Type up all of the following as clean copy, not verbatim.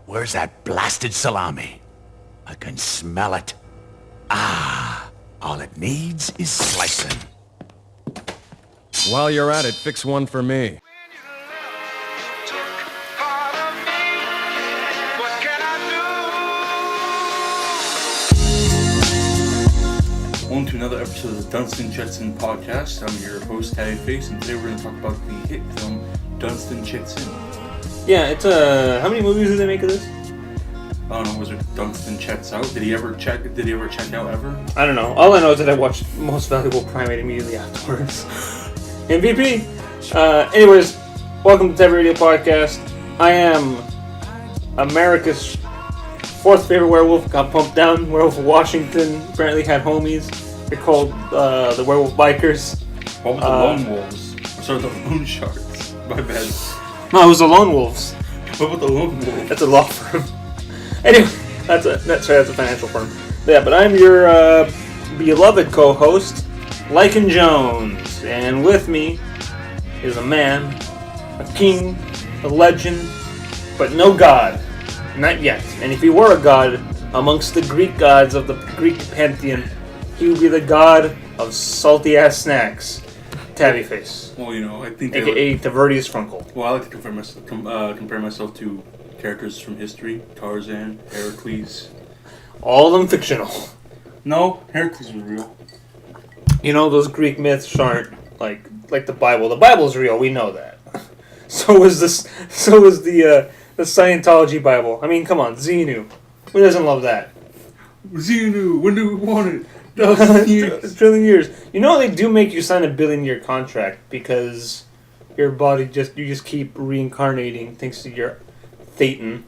Where's that blasted salami? I can smell it. Ah, all it needs is slicing. While you're at it, fix one for me. Welcome to another episode of the Dunstan Jetson podcast. I'm your host, TaviRadio, and today we're going to talk about the hit film Dunstan Jetson. Yeah, it's how many movies did they make of this? I don't know, was it Dunstan Checks Out? Did he ever check out ever? I don't know. All I know is that I watched Most Valuable Primate immediately afterwards. MVP! Anyways, welcome to TaviRadio podcast. I am America's fourth favorite werewolf, got pumped down. Werewolf of Washington apparently had homies. They're called the Werewolf Bikers. What was the Lone Wolves? Sorry, the Loan Sharks. My bad. No, it was the Lone Wolves. What about the Lone Wolves? That's a law firm. Anyway, that's a financial firm. Yeah, but I'm your beloved co-host, Lycan Jones, and with me is a man, a king, a legend, but no god, not yet. And if he were a god amongst the Greek gods of the Greek pantheon, he would be the god of salty ass snacks, Taviface. Well, you know, I think AKA TaviRadio SatAM. Well, I like to compare myself to characters from history: Tarzan, Heracles. All of them fictional. No, Heracles was real. You know, those Greek myths aren't like the Bible. The Bible's real, we know that. So is the Scientology Bible. I mean, come on, Xenu. Who doesn't love that? Xenu, when do we want it? A trillion years. You know they do make you sign a billion-year contract because your body you just keep reincarnating thanks to your Thetan.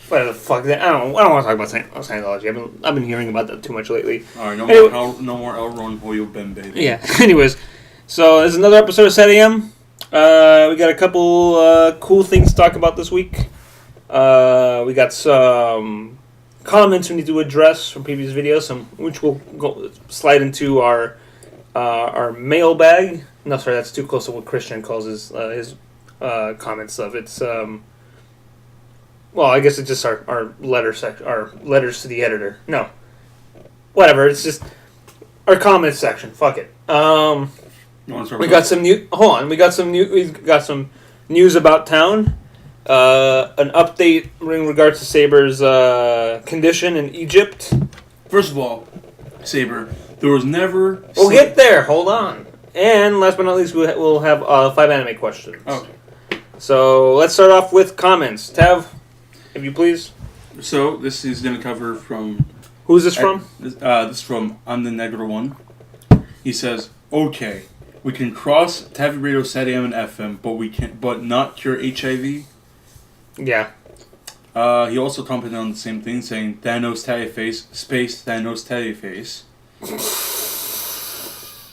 What the fuck? I don't want to talk about Scientology. I've been hearing about that too much lately. All right, no more L. Ron Hoyo Bembe. Yeah. Anyways, so there's another episode of SatAM. We got a couple cool things to talk about this week. We got some comments we need to address from previous videos, which we'll slide into our mailbag. No, sorry, that's too close to what Christian calls his comment stuff. It's well, I guess it's just our letters to the editor. No, whatever. It's just our comments section. Fuck it. We got some new. Hold on. We got some news about town. An update in regards to Saber's condition in Egypt. First of all, Saber, there was never... We'll get there. Hold on. And last but not least, we'll have 5 anime questions. Okay. So let's start off with comments. Tav, if you please. So this is going to cover from... Who's this from? This is from I'm the Negro One. He says, okay, we can cross TaviRadio SatAM and FM, but not cure HIV. Yeah. He also commented on the same thing, saying Thanos Taviface, space Thanos Taviface.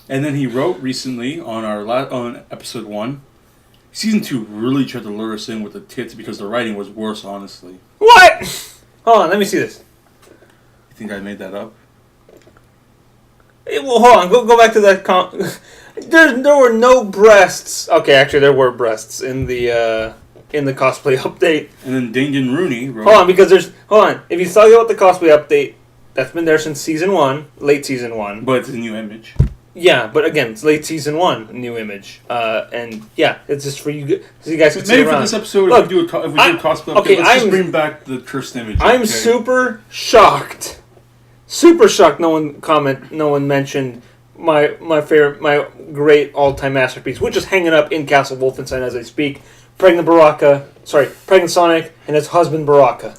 And then he wrote recently on on episode 1, season 2 really tried to lure us in with the tits because the writing was worse, honestly. What? Hold on, let me see this. You think I made that up? Hey, well, hold on, go back to that there were no breasts. Okay, actually there were breasts in the cosplay update. And then Daniel Rooney wrote... Hold on. If you talk about the cosplay update, that's been there since season 1, late season 1. But it's a new image. Yeah, but again, it's late season 1, new image. And yeah, it's just for you, so you guys can maybe sit around. For this episode, Look, if we do a cosplay update, let's just bring back the cursed image. I'm super shocked. Super shocked no one mentioned my favorite, my great all-time masterpiece, which is hanging up in Castle Wolfenstein as I speak. Pregnant Sonic and his husband Baraka.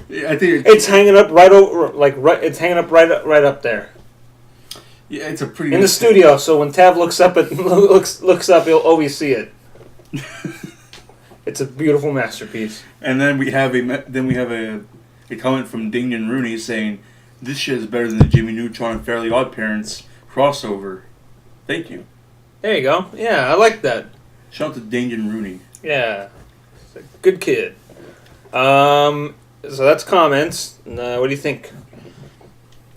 Yeah, I think it's hanging up right over, it's hanging up right up there. Yeah, it's a pretty in the studio. So when Tav looks up, he'll always see it. It's a beautiful masterpiece. And then we have a comment from Daniel Rooney saying, "This shit is better than the Jimmy Neutron and Fairly Odd Parents crossover." Thank you. There you go. Yeah, I like that. Shout out to Daniel Rooney. Yeah, he's a good kid. So that's comments. What do you think?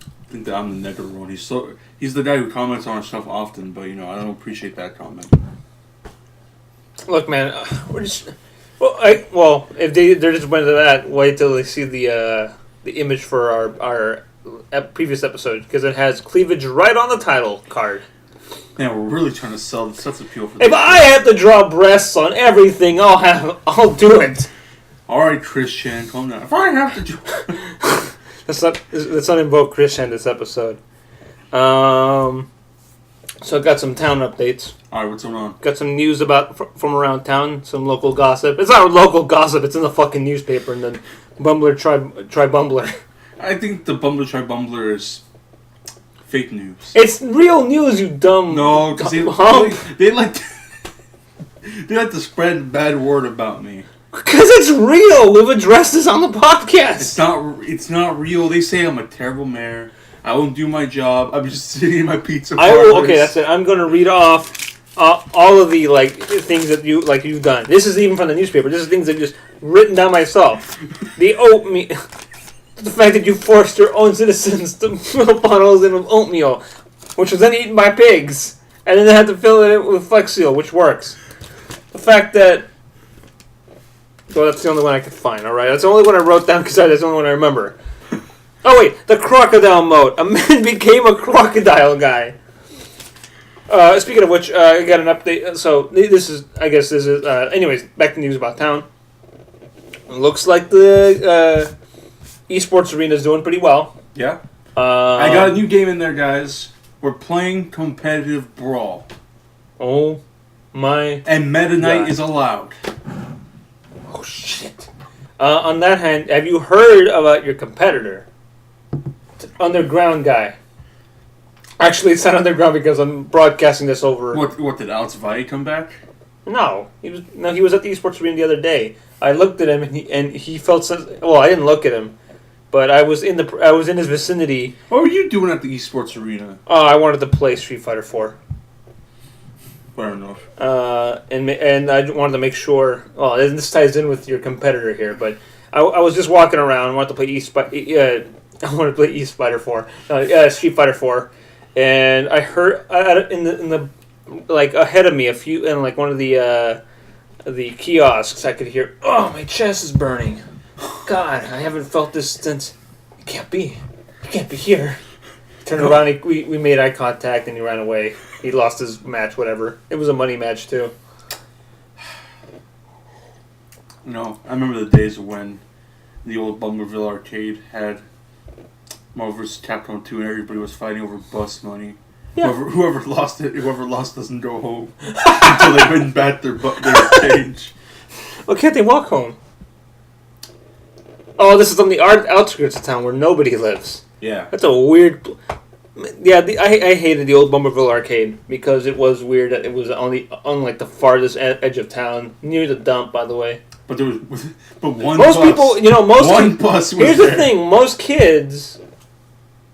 I think that I'm the Negro One. He's the guy who comments on our stuff often, but I don't appreciate that comment. Look, man, Well, if they're just went to that, wait till they see the image for our previous episode, because it has cleavage right on the title card. Man, we're really trying to sell the sex appeal for this. If I have to draw breasts on everything, I'll do it. All right, Chris Chan, calm down. If I have to do, let's not invoke Chris Chan this episode. So I got some town updates. All right, what's going on? Got some news from around town, some local gossip. It's not local gossip; it's in the fucking newspaper. And then Bumbler try Bumbler. I think the Bumbler try Bumbler is fake news. It's real news, you dumb. No, because they like to spread bad word about me. Because it's real. We've addressed this on the podcast. It's not real. They say I'm a terrible mayor. I won't do my job. I'm just sitting in my pizza I parlors. will. Okay, that's it. I'm going to read off all of the things that you've done. This is even from the newspaper. This is things that just written down myself. The oatmeal, the fact that you forced your own citizens to fill bottles in with oatmeal, which was then eaten by pigs, and then they had to fill it in with Flex Seal, which works. The fact that, well, that's the only one I could find. All right, that's the only one I wrote down because that's the only one I remember. Oh wait, the crocodile moat. A man became a crocodile guy. Speaking of which, I got an update. So anyways, back to news about town. It looks like the esports arena is doing pretty well. Yeah. I got a new game in there, guys. We're playing competitive brawl. Oh my! And Meta Knight God. is allowed. Oh shit! On that hand, have you heard about your competitor? It's an underground guy. Actually, it's not underground because I'm broadcasting this over. What did Alex Valle come back? No, he was at the esports arena the other day. I looked at him and he felt well. I didn't look at him, but I was in his vicinity. What were you doing at the esports arena? Oh, I wanted to play Street Fighter 4. Fair enough. And I wanted to make sure. Well, this ties in with your competitor here, but I was just walking around. I wanted to play I wanted to play Street Fighter 4, and I heard in the like ahead of me a few in like one of the kiosks. I could hear, "Oh, my chest is burning. God, I haven't felt this since. You can't be here." Turned around. We made eye contact, and he ran away. He lost his match. Whatever. It was a money match too. No, I remember the days when the old Bumbleville arcade had Marvel vs. Capcom 2 and everybody was fighting over bus money. Yeah. Whoever lost doesn't go home until they win back their change. Well, can't they walk home? Oh, this is on the outskirts of town where nobody lives. Yeah. That's a weird... Yeah, I hated the old Bumbleville arcade because it was weird that it was on the farthest edge of town, near the dump, by the way. But there was one most bus. People, one bus was here's there. The thing, most kids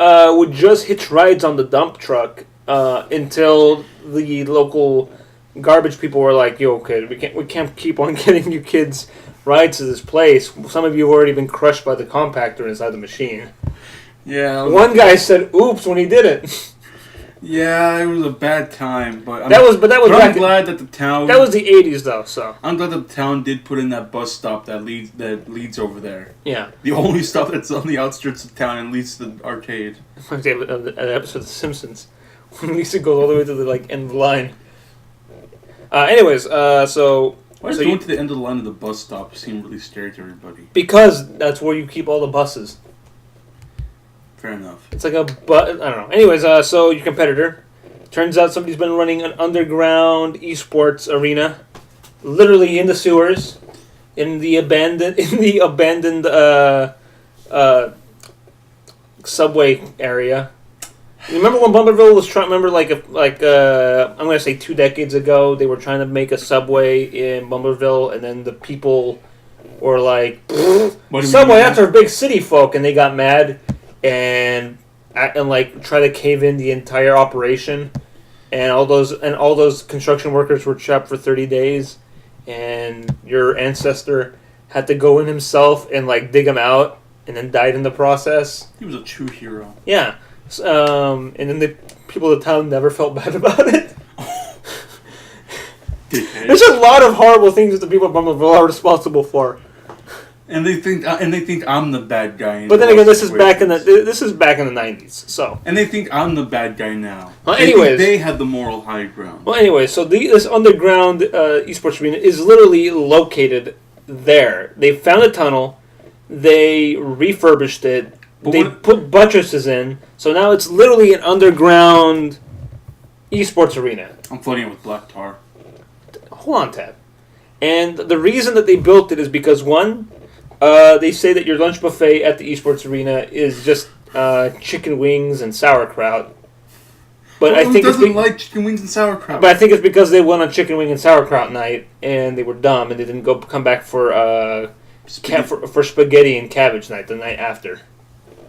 would just hitch rides on the dump truck until the local garbage people were like, "Yo, kid, we can't keep on getting you kids rides to this place. Some of you have already been crushed by the compactor inside the machine." Yeah. One guy said, "Oops" when he did it. Yeah, it was a bad time, but I'm glad that the town. That was the '80s, though. So I'm glad that the town did put in that bus stop that leads over there. Yeah. The only stop that's on the outskirts of town and leads to the arcade. An episode of The Simpsons when Lisa goes all the way to the end of the line. Anyways, so why does going to the end of the line of the bus stop seem really scary to everybody? Because that's where you keep all the buses. Fair enough. It's like I don't know. Anyways, so your competitor. Turns out somebody's been running an underground esports arena, literally in the sewers, in the abandoned subway area. You remember when Bumbleville was trying? Remember, I'm gonna say 2 decades ago, they were trying to make a subway in Bumbleville, and then the people were like, "Subway, that's our big city folk," and they got mad and try to cave in the entire operation, and all those construction workers were trapped for 30 days, and your ancestor had to go in himself and dig them out, and then died in the process. He was a true hero. Yeah. And then the people of the town never felt bad about it. There's a lot of horrible things that the people of Bumbleville are responsible for. And they think I'm the bad guy. But then again, this is back in the 90s. So. And they think I'm the bad guy now. Well, anyways, they had the moral high ground. Well, anyway, so this underground esports arena is literally located there. They found a tunnel, they refurbished it, put buttresses in, so now it's literally an underground esports arena. I'm flooding it with black tar. Hold on, Tab. And the reason that they built it is because, one, they say that your lunch buffet at the esports arena is just chicken wings and sauerkraut. But I think who doesn't like chicken wings and sauerkraut? But I think it's because they went on chicken wing and sauerkraut night and they were dumb and they didn't come back for spaghetti and cabbage night the night after.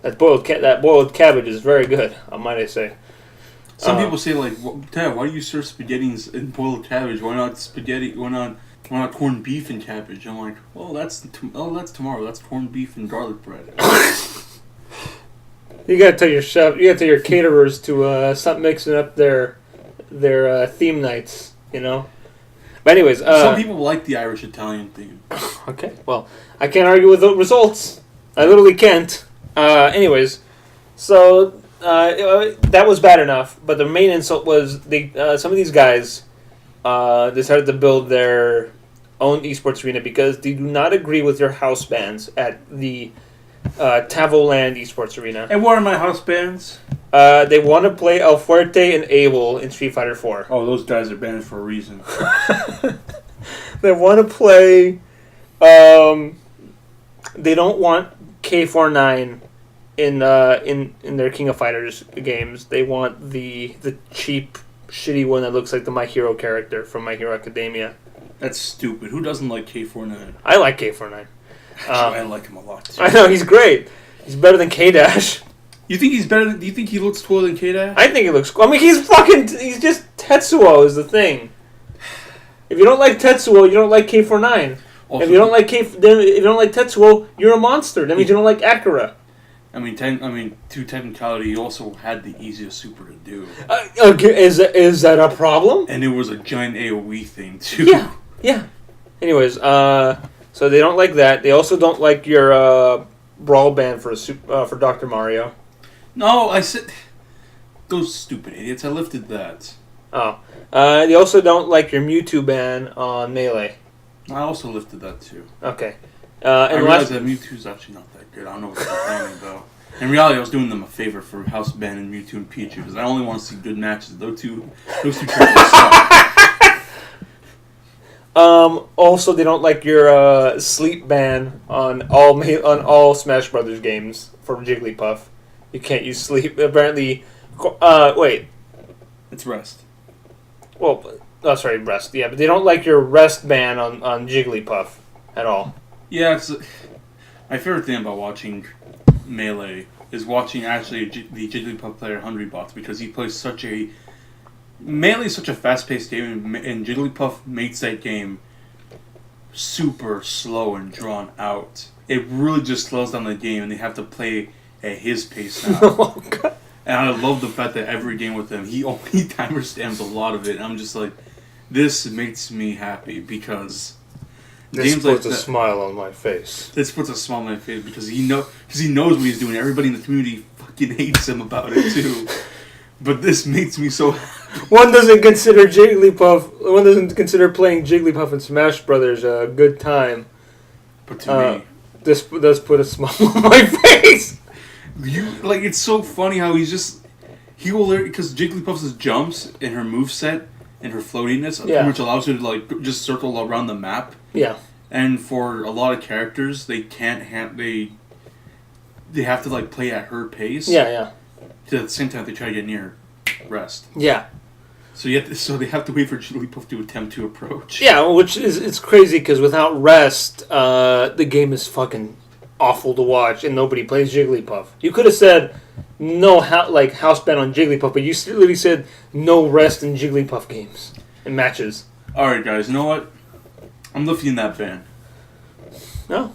That boiled cabbage is very good, might I say. Some people say like, Dad, why do you serve spaghetti and boiled cabbage? Why not spaghetti? Why not corned beef and cabbage? I'm like, well, that's tomorrow. That's corned beef and garlic bread. You gotta tell your chef. You gotta tell your caterers to stop mixing up their theme nights. You know. But anyways, some people like the Irish Italian theme. Okay, well, I can't argue with the results. I literally can't. Anyways, so that was bad enough. But the main insult was some of these guys decided to build their own esports arena because they do not agree with your house bands at the Tavoland Esports Arena. And what are my house bands? They want to play El Fuerte and Abel in Street Fighter 4. Oh, those guys are banned for a reason. They want to play... they don't want K49 in their King of Fighters games. They want the cheap, shitty one that looks like the My Hero character from My Hero Academia. That's stupid. Who doesn't like K49? I like K49. I like him a lot too. I know, he's great. He's better than K-Dash. You think he's better? Do you think he looks cooler than K-Dash? I think he looks cool. I mean, he's just Tetsuo is the thing. If you don't like Tetsuo, you don't like K49. Also, if you don't like Tetsuo, you're a monster. That means you don't like Akira. I mean, to technicality, he also had the easiest super to do. Okay, is that a problem? And it was a giant AoE thing too. Yeah. Anyways, so they don't like that. They also don't like your brawl band for Dr. Mario. No, I said those stupid idiots. I lifted that. Oh. They also don't like your Mewtwo ban on Melee. I also lifted that too. Okay. I realized that Mewtwo's actually not that good. I don't know what they're complaining about. In reality, I was doing them a favor for House banning Mewtwo and Pichu because I only want to see good matches. Those two characters suck. Also, they don't like your sleep ban on all Smash Brothers games for Jigglypuff. You can't use sleep. Apparently, wait. It's rest. Well, sorry, rest. Yeah, but they don't like your rest ban on Jigglypuff at all. Yeah, it's my favorite thing about watching Melee is watching actually the Jigglypuff player Hungrybox because he plays Melee is such a fast-paced game, and Jigglypuff makes that game super slow and drawn out. It really just slows down the game, and they have to play at his pace now. Oh, God. And I love the fact that every game with him, he only timer stamps a lot of it, and I'm just like, this makes me happy because this games puts like a smile on my face. This puts a smile on my face because he knows what he's doing. Everybody in the community fucking hates him about it too. But this makes me so happy. One doesn't consider playing Jigglypuff in Smash Brothers a good time. But to me, this does put a smile on my face. It's so funny how he will because Jigglypuff's jumps and her moveset and her floatiness pretty much allows her to just circle around the map. Yeah. And for a lot of characters, they have to play at her pace. Yeah. At the same time, they try to get near rest. Yeah. So they have to wait for Jigglypuff to attempt to approach. Yeah, it's crazy because without rest, the game is fucking awful to watch, and nobody plays Jigglypuff. You could have said no house ban on Jigglypuff, but you literally said no rest in Jigglypuff games and matches. All right, guys, you know what? I'm lifting that ban. No.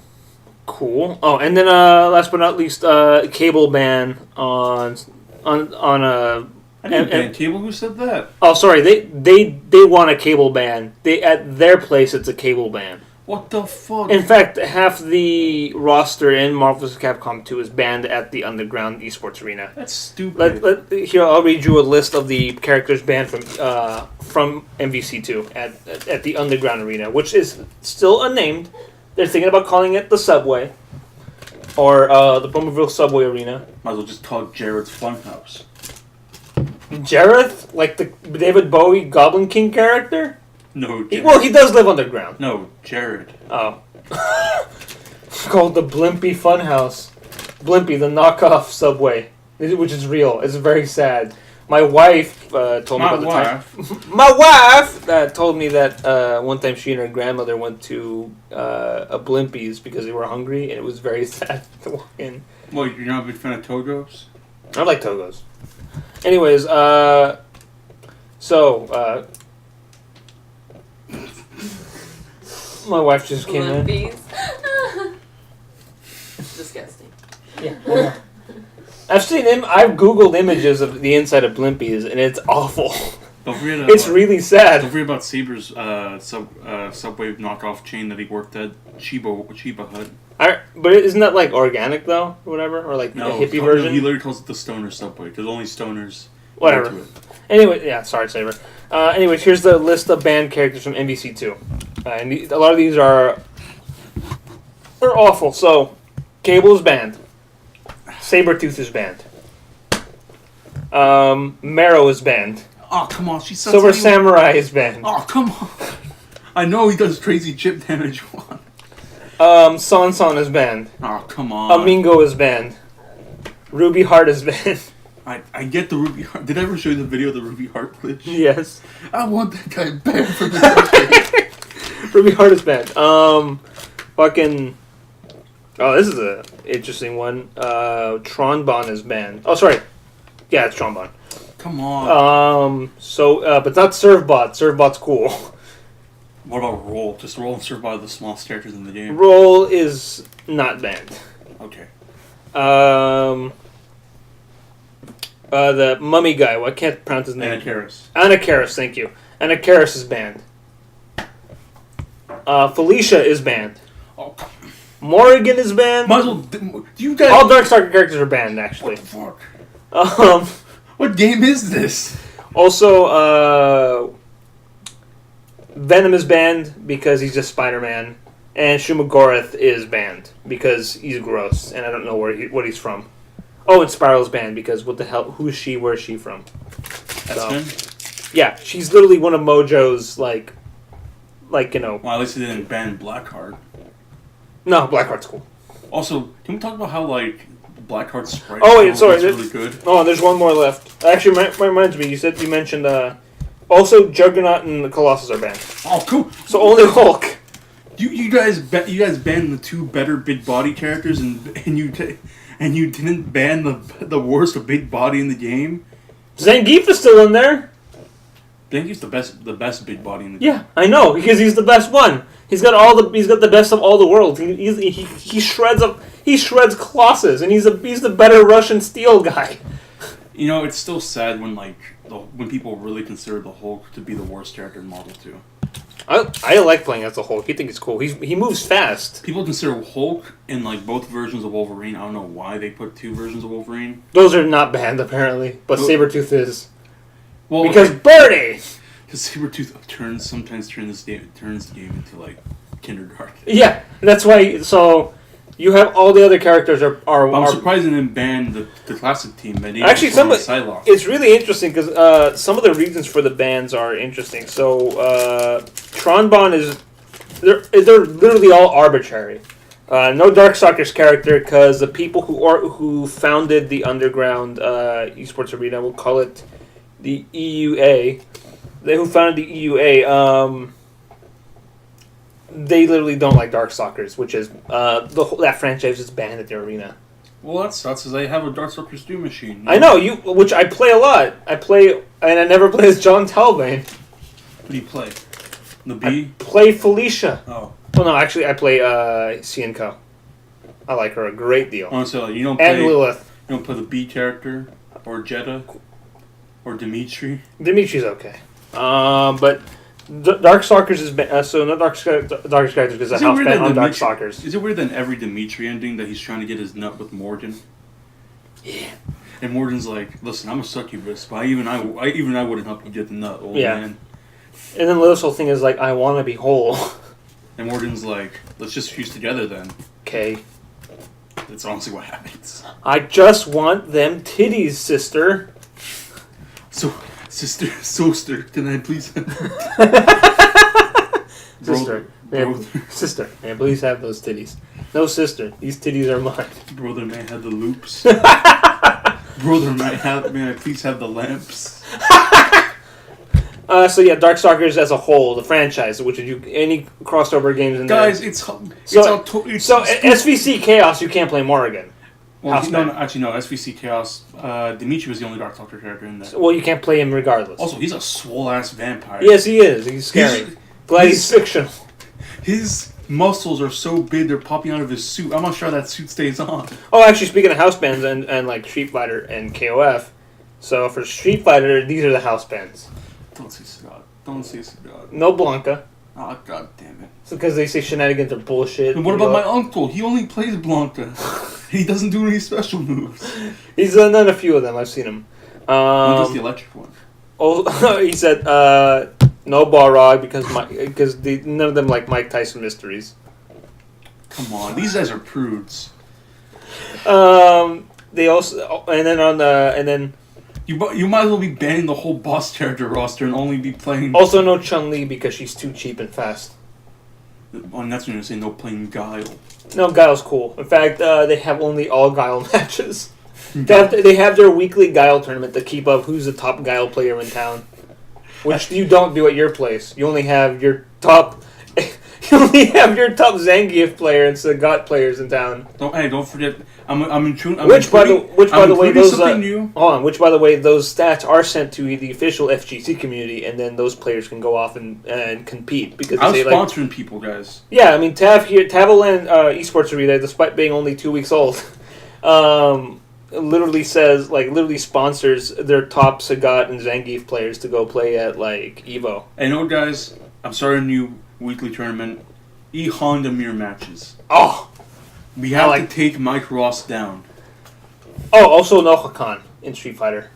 Cool. Oh, and then last but not least, cable ban on I didn't ban cable. Who said that? Oh, sorry. They want a cable ban. At their place, it's a cable ban. What the fuck? In fact, half the roster in Marvel vs. Capcom 2 is banned at the Underground Esports Arena. That's stupid. Here, I'll read you a list of the characters banned from MVC2 at the Underground Arena, which is still unnamed. They're thinking about calling it the Subway or the Bumbleville Subway Arena. Might as well just call it Jared's Funhouse. Jareth, like the David Bowie Goblin King character. No, He does live underground. No, Jared. Oh. It's called the Blimpy Funhouse. Blimpy, the knockoff Subway, which is real. It's very sad. My wife told me about the time. My wife told me that one time she and her grandmother went to a Blimpy's because they were hungry, and it was very sad to walk in. Well, you're not a big fan of Togos? I like Togos. Anyways, my wife just came in. Disgusting. Yeah. I've seen him. I've Googled images of the inside of Blimpies, and it's awful. Don't forget. It's really sad. Don't forget about Saber's Subway knockoff chain that he worked at Chiba Hut. But isn't that like organic though, or whatever, or like a hippie version? No, he literally calls it the Stoner Subway because only stoners. Whatever. Go to it. Anyway, yeah. Sorry, Saber. Anyways, here's the list of banned characters from MVC2, and a lot of these are awful. So, Cable is banned. Sabretooth is banned. Marrow is banned. Oh, come on. She's Silver Samurai is banned. Oh, come on. I know he does crazy chip damage one. Son is banned. Oh, come on. Amingo is banned. Ruby Heart is banned. I get the Ruby Heart. Did I ever show you the video of the Ruby Heart glitch? Yes. I want that guy banned from the Ruby Heart is banned. Fucking... Oh, this is a interesting one. Tronbon is banned. Oh, sorry. Yeah, it's Tronbon. Come on. But not Servbot. Servbot's cool. What about Roll? Just Roll and Serve are the smallest characters in the game. Roll is not banned. Okay. The mummy guy. Well, I can't pronounce his name. Anakaris, thank you. Anakaris is banned. Felicia is banned. Oh, Morrigan is banned. might as well. Do you guys? All Darkstalker characters are banned, actually. What the fuck? What game is this? Also, Venom is banned because he's just Spider-Man, and Shumagorath is banned because he's gross, and I don't know what he's from. Oh, and Spiral's banned because what the hell? Who is she? Where is she from? Yeah, she's literally one of Mojo's like you know. Well, at least they didn't ban Blackheart. No, Blackheart's cool. Also, can we talk about how like Blackheart's sprite? Oh wait, sorry, is really good. Oh, and there's one more left. Actually, reminds me. You mentioned. Also, Juggernaut and Colossus are banned. Oh, cool. So only Hulk. You guys banned the two better big body characters, and you didn't ban the worst big body in the game. Zangief is still in there. Zangief's the best big body in the game. Yeah, I know because he's the best one. He's got the best of all the world. He shreds Colossus, and he's the better Russian steel guy. You know, it's still sad when people really consider the Hulk to be the worst character in Marvel 2. I like playing as the Hulk. I think it's cool. He moves fast. People consider Hulk in like both versions of Wolverine. I don't know why they put two versions of Wolverine. Those are not banned apparently, but Sabretooth is. Well, because Birdie. Because Sabretooth sometimes turns the game into like kindergarten. Yeah, that's why. So you have all the other characters are I'm surprised they didn't ban the classic team. Actually, it's really interesting because some of the reasons for the bans are interesting. So Tronbon they're literally all arbitrary. No Darkstalkers character because the people who founded the Underground Esports Arena, we'll call it the EUA. Who founded the EUA? They literally don't like Darkstalkers, which is that franchise is banned at their arena. Well, that sucks. Because they have a Darkstalkers 2 machine. I know which I play a lot. And I never play as John Talbane. What do you play? The B? I play Felicia. Oh. Well, no, actually, I play Cienko. I like her a great deal. Honestly, you don't play... And Lilith. You don't play the B character? Or Jeddah? Or Dimitri. Dimitri's okay. But Darkstalkers is so no Darkstalkers is a house band on Darkstalkers. Is it weird that in every Dimitri ending that he's trying to get his nut with Morgan? Yeah. And Morgan's like, listen, I'm a succubus, but even I wouldn't help you get the nut, old man. And then Lilith's whole thing is like, I want to be whole. And Morgan's like, let's just fuse together then. Okay. That's honestly what happens. I just want them titties, sister. So, sister, can I please have Sister. Sister, may I please have those titties? No, sister, these titties are mine. Brother, may I have the loops? Brother, may I please have the lamps? So yeah, Darkstalkers as a whole, the franchise, which any crossover games in Guys, there. it's SVC Chaos, you can't play Morrigan. Well, actually, SVC Chaos, Dimitri was the only Darkstalker character in there. Well, you can't play him regardless. Also, he's a swole-ass vampire. Yes, he is. He's scary. Glad he's fictional. His muscles are so big, they're popping out of his suit. I'm not sure that suit stays on. Oh, actually, speaking of house bands and like Street Fighter and KOF, so for Street Fighter, these are the house bands. Don't say Scott. Don't say Scott. No Blanca. Oh, god damn it. It's because they say shenanigans are bullshit. And what about my uncle? He only plays Blanca. He doesn't do any special moves. He's done a few of them. I've seen him. He does the electric one. Oh, he said no Balrog because none of them like Mike Tyson mysteries. Come on, these guys are prudes. They also and then you might as well be banning the whole boss character roster and only be playing. Also no Chun-Li because she's too cheap and fast. And that's when you're saying no playing Guile. No, Guile's cool. In fact, they have only all Guile matches. They have their weekly Guile tournament to keep up who's the top Guile player in town. Which you don't do at your place. You only have your top Zangief player and Sagat players in town. Don't forget. Which by the way, those stats are sent to the official FGC community, and then those players can go off and compete because I'm sponsoring people, guys. Yeah, I mean Tavoland Esports Arena, despite being only 2 weeks old, literally sponsors their top Sagat and Zangief players to go play at like Evo. I know, guys. I'm starting a new weekly tournament. Honda mirror matches. Oh. We have to take Mike Ross down. Oh, also no Hakan in Street Fighter.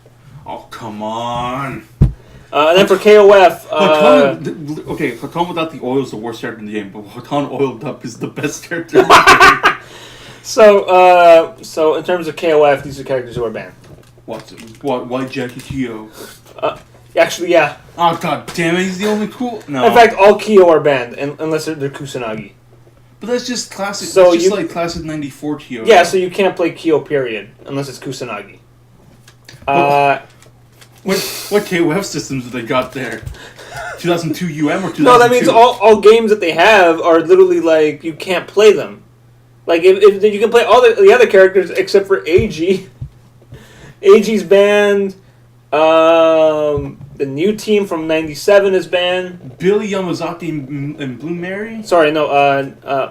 Oh, come on. And then for KOF... Hakan without the oil is the worst character in the game, but Hakan oiled up is the best character in the game. So in terms of KOF, these are characters who are banned. Why Jackie Kyo? Actually, yeah. Oh, god damn it, he's the only cool... No. In fact, all Kyo are banned, unless they're Kusanagi. But that's just classic. So that's just like classic '94 Kyo. Yeah, so you can't play Kyo period unless it's Kusanagi. What KOF systems have they got there? 2002 UM or 2002? No, that means all games that they have are literally like you can't play them. Like if you can play all the other characters except for AG. AG's banned. The new team from '97 is banned. Billy Yamazaki and Blue Mary? Sorry, no,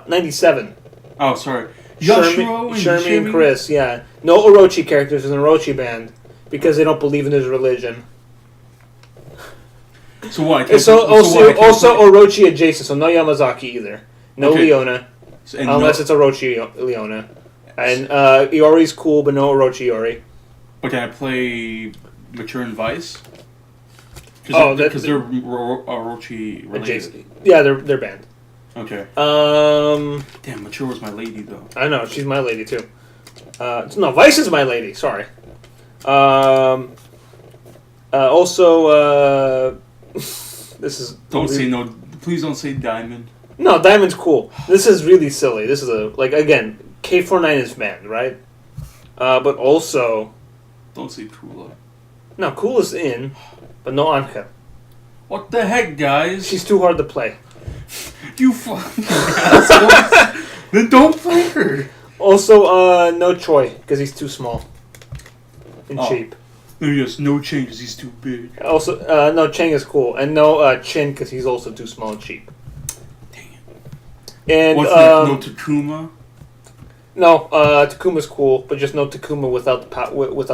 '97. Oh, sorry. Shermie and Chris, yeah. No Orochi characters in the Orochi band because they don't believe in his religion. So what? Also Orochi adjacent, so no Yamazaki either. No Leona, unless it's Orochi Leona. And Iori's cool, but no Orochi Iori. But can I play Mature and Vice? Because they're Orochi related. Yeah, they're banned. Okay. Damn, Mature was my lady though. I know, she's my lady too. No, Vice is my lady. Sorry. Also, this is. Please don't say Diamond. No, Diamond's cool. This is really silly. This is again, K49 is banned, right? But also. Don't say Kula. No, Kula's in, but no Anka. What the heck, guys? She's too hard to play. You fucking assholes. Then don't play her. Also, no Choi, because he's too small and cheap. Yes, no Cheng, because he's too big. Also, no, Cheng is cool. And no Chin, because he's also too small and cheap. Dang it. And, no Takuma? No, Takuma's cool, but just no Takuma without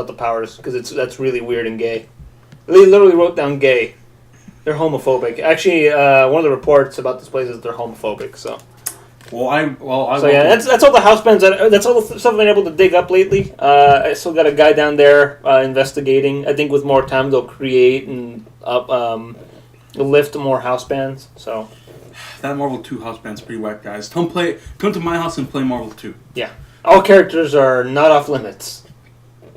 the powers, because that's really weird and gay. They literally wrote down gay. They're homophobic. Actually, one of the reports about this place is they're homophobic. So. That's all the house bands. That's all the stuff I've been able to dig up lately. I still got a guy down there investigating. I think with more time they'll create and lift more house bands. So that Marvel 2 house band's pretty whack, guys. Come to my house and play Marvel 2. Yeah, all characters are not off limits,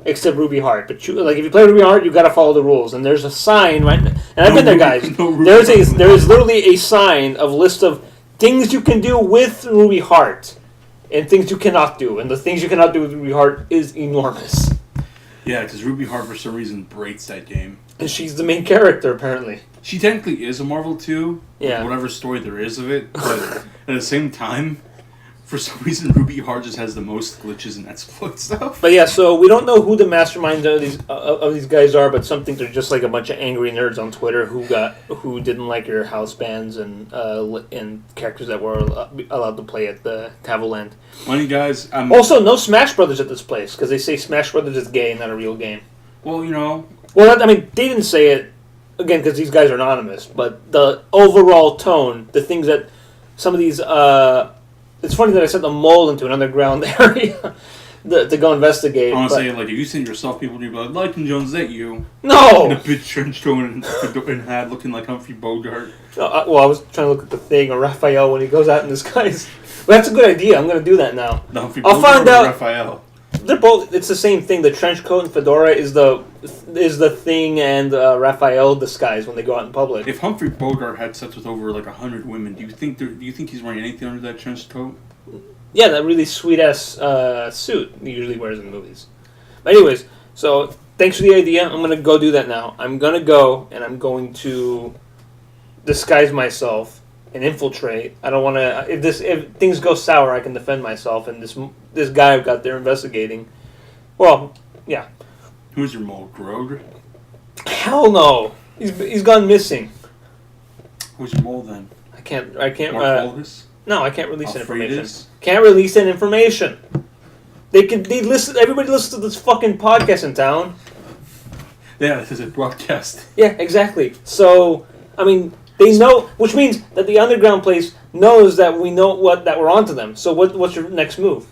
except Ruby Heart. But if you play Ruby Heart, you got to follow the rules. And there's a sign right, and I've been there, guys. There is literally a sign of list of things you can do with Ruby Heart, and things you cannot do. And the things you cannot do with Ruby Heart is enormous. Yeah, because Ruby Heart, for some reason, breaks that game. And she's the main character, apparently. She technically is a Marvel 2, yeah. Whatever story there is of it, but at the same time, for some reason, Ruby Heart just has the most glitches and exploit stuff. But yeah, so we don't know who the masterminds of these guys are, but some think they're just like a bunch of angry nerds on Twitter who didn't like your house bands and characters that were allowed to play at the Taviland. Funny guys, also no Smash Brothers at this place because they say Smash Brothers is gay and not a real game. Well, you know. Well, I mean, they didn't say it again because these guys are anonymous, but the overall tone, the things that some of these. It's funny that I sent the mole into an underground area to go investigate. I want to say, like, if you sent yourself, people would be like, Lycan Jones, is that you? No! In a big trench coat and hat looking like Humphrey Bogart. I was trying to look at the thing, or Raphael, when he goes out in disguise. But that's a good idea. I'm going to do that now. The Humphrey I'll Bogart find out. Raphael. They're both. It's the same thing. The trench coat and fedora is the thing, and Raphael disguise when they go out in public. If Humphrey Bogart had sex with over like 100 women, do you think he's wearing anything under that trench coat? Yeah, that really sweet ass suit he usually wears in movies. But anyways, so thanks for the idea. I'm gonna go do that now. I'm gonna go and I'm going to disguise myself and infiltrate. I don't want to. If things go sour, I can defend myself. And this guy I've got there investigating. Well, yeah. Who's your mole, Grog? Hell no. He's gone missing. Who's your mole then? I can't. Mark No, I can't release that information. Alfredus? Can't release that information. They listen. Everybody listens to this fucking podcast in town. Yeah, this is a broadcast. Yeah, exactly. So, I mean, they know, which means that the underground place knows that we know that we're onto them. So, what's your next move?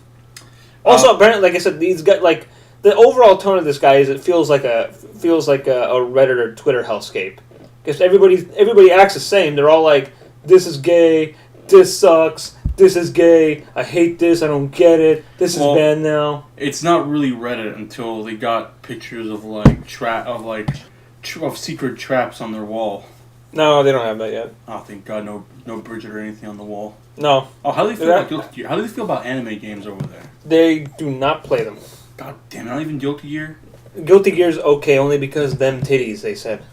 Also, apparently, like I said, these guys, like the overall tone of this guy is it feels like a Reddit or Twitter hellscape because everybody acts the same. They're all like, "This is gay. This sucks. This is gay. I hate this. I don't get it. This is bad now." It's not really Reddit until they got pictures of of secret traps on their wall. No, they don't have that yet. Oh, thank God, no Bridget or anything on the wall. No. Oh, how do they feel about Guilty Gear? How do they feel about anime games over there? They do not play them. God damn it! Not even Guilty Gear. Guilty Gear's okay only because them titties. They said.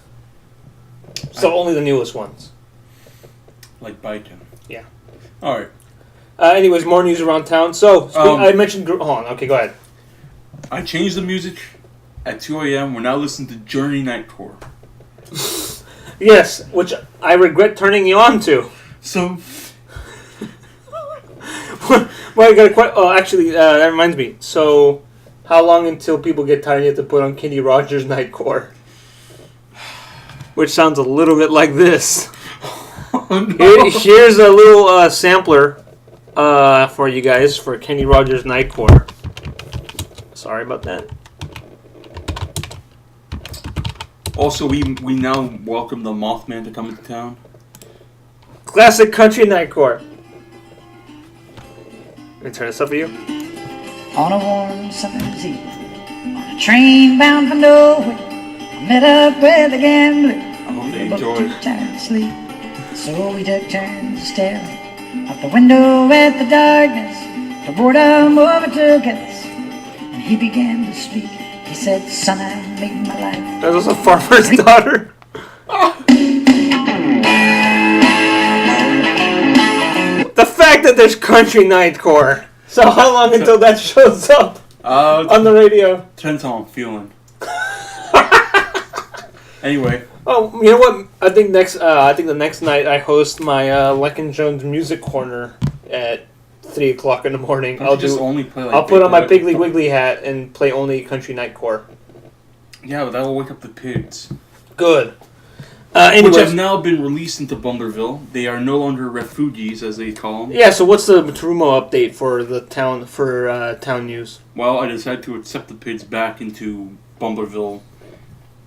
So only the newest ones. Like biking. Yeah. All right. Anyways, more news around town. So, I mentioned... Hold on. Okay, go ahead. I changed the music at 2 a.m. We're now listening to Journey Nightcore. Yes, which I regret turning you on to. So... Well, I got a actually, that reminds me. So, how long until people get tired you have to put on Kenny Rogers Nightcore? Which sounds a little bit like this. Oh, no. Here's a little sampler for you guys for Kenny Rogers Nightcore. Sorry about that. Also, we now welcome the Mothman to come into town. Classic country Nightcore. Let me turn this up for you. On a warm summer's eve, on a train bound for nowhere, I met up with a gambler. I hope they We were both enjoy. too tired to sleep, so we took turns staring out the window at the darkness. The boredom overtook us, and he began to speak. He said, "Son, I made my life." That was a farmer's daughter. The fact that there's country Nightcore. So how long until that shows up on the radio? Depends how I'm feeling. Anyway. Oh, you know what? I think the next night I host my Lycan Jones Music Corner at 3 o'clock in the morning. I'll put on my Piggly Wiggly hat and play only country Nightcore. Yeah, but that will wake up the pigs. Good. Which Anyways, have now been released into Bumbleville. They are no longer refugees, as they call them. yeah. So what's the Maturumo update for the town town news? Well, I decided to accept the pigs back into Bumbleville,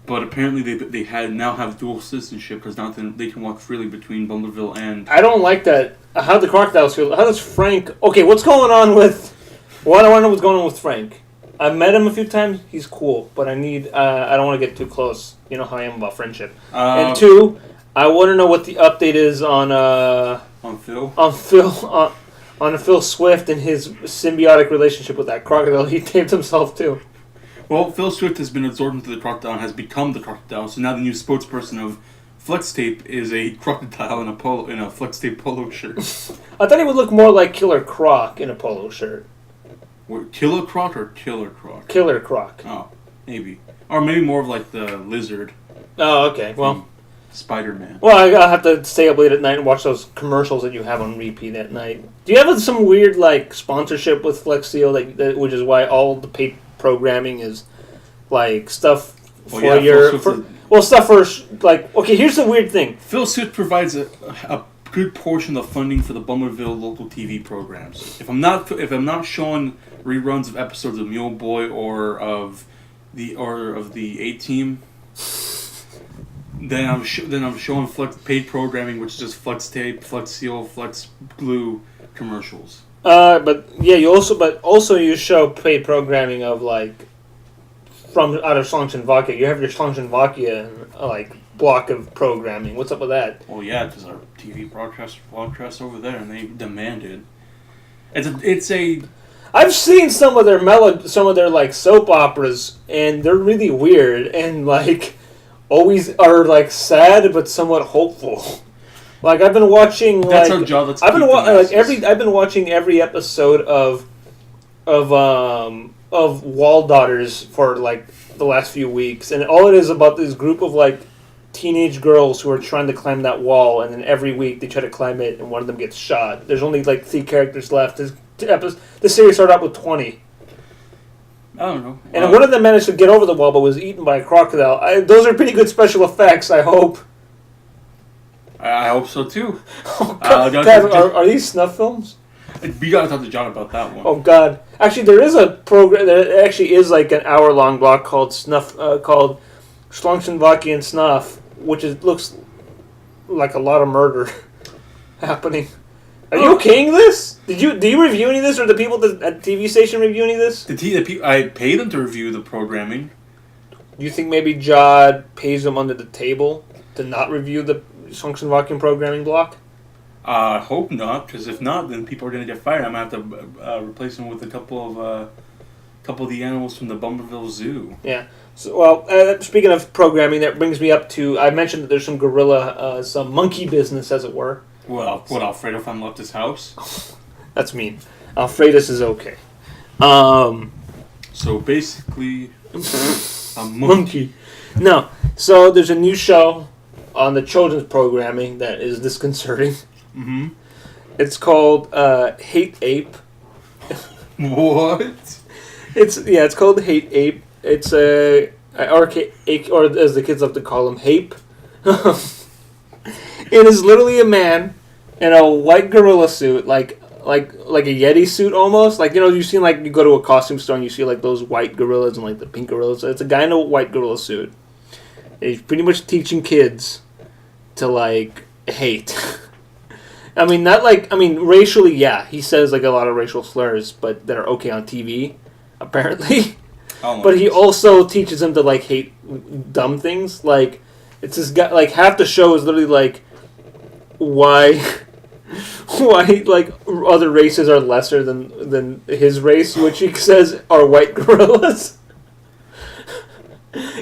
but apparently they now have dual citizenship because now they can walk freely between Bumbleville and. I don't like that. How the crocodiles feel? How does Frank? Okay, what's going on with? One, I want to know what's going on with Frank. I've met him a few times. He's cool, but I need. I don't want to get too close. You know how I am about friendship. And two, I want to know what the update is on Phil. On Phil Swift and his symbiotic relationship with that crocodile he taped himself to. Well, Phil Swift has been absorbed into the crocodile and has become the crocodile. So now the new spokesperson of Flex Tape is a crocodile in a Flex Tape polo shirt. I thought he would look more like Killer Croc in a polo shirt. What, Killer Croc or Killer Croc? Killer Croc. Oh, maybe. Or maybe more of like the lizard. Oh, okay. Well, Spider-Man. Well, I'll have to stay up late at night and watch those commercials that you have on repeat at night. Do you have some weird like sponsorship with Flex Seal, which is why all the paid programming is like stuff for stuff for like. Okay, here's the weird thing. Phil Swift provides a good portion of funding for the Bumbleville local TV programs. If I'm not showing reruns of episodes of Mule Boy or of the A-Team, then I'm showing paid programming, which is just Flex Tape, Flex Seal, Flex Glue commercials. But yeah, you show paid programming of like from out of Slongshenvakia. You have your Slongshenvakia like block of programming. What's up with that? Well, yeah, because our TV broadcast over there, and they demanded. It's a. I've seen some of their like soap operas, and they're really weird and like always are like sad but somewhat hopeful. Like I've been watching. That's our job. I've been watching every episode of Wall Daughters for like the last few weeks, and all it is about this group of like teenage girls who are trying to climb that wall, and then every week they try to climb it, and one of them gets shot. There's only like 3 characters left. The series started out with 20. I don't know. And one of them managed to get over the wall, but was eaten by a crocodile. Those are pretty good special effects, I hope. I hope so too. Oh, are these snuff films? We gotta talk to John about that one. Oh God! Actually, there is a program. There actually is like an hour-long block called called Slongshenvakian Snuff, which looks like a lot of murder happening. Are you okaying this? Do you review any of this, or the people at the TV station review any of this? I pay them to review the programming. Do you think maybe Jod pays them under the table to not review the Slongshenvakian programming block? I hope not, because if not, then people are going to get fired. I'm going to have to replace them with a couple of the animals from the Bumbleville Zoo. Yeah. So, well, speaking of programming, that brings me up to, I mentioned that there's some gorilla, some monkey business, as it were. Well, Alfredo Fan left his house? That's mean. Alfredus is okay. So basically, a monkey. No. So there's a new show on the children's programming that is disconcerting. Mm-hmm. It's called Hate Ape. What? It's called Hate Ape. It's or as the kids love to call him, Hape. It is literally a man in a white gorilla suit, like a Yeti suit almost. Like, you know, you've seen like you go to a costume store and you see like those white gorillas and like the pink gorillas. So it's a guy in a white gorilla suit. He's pretty much teaching kids to like hate. Racially, yeah, he says like a lot of racial slurs, but that are okay on TV, apparently. But he also teaches them to like hate dumb things. Like it's this guy. Like half the show is literally like why like other races are lesser than his race, which he says are white gorillas.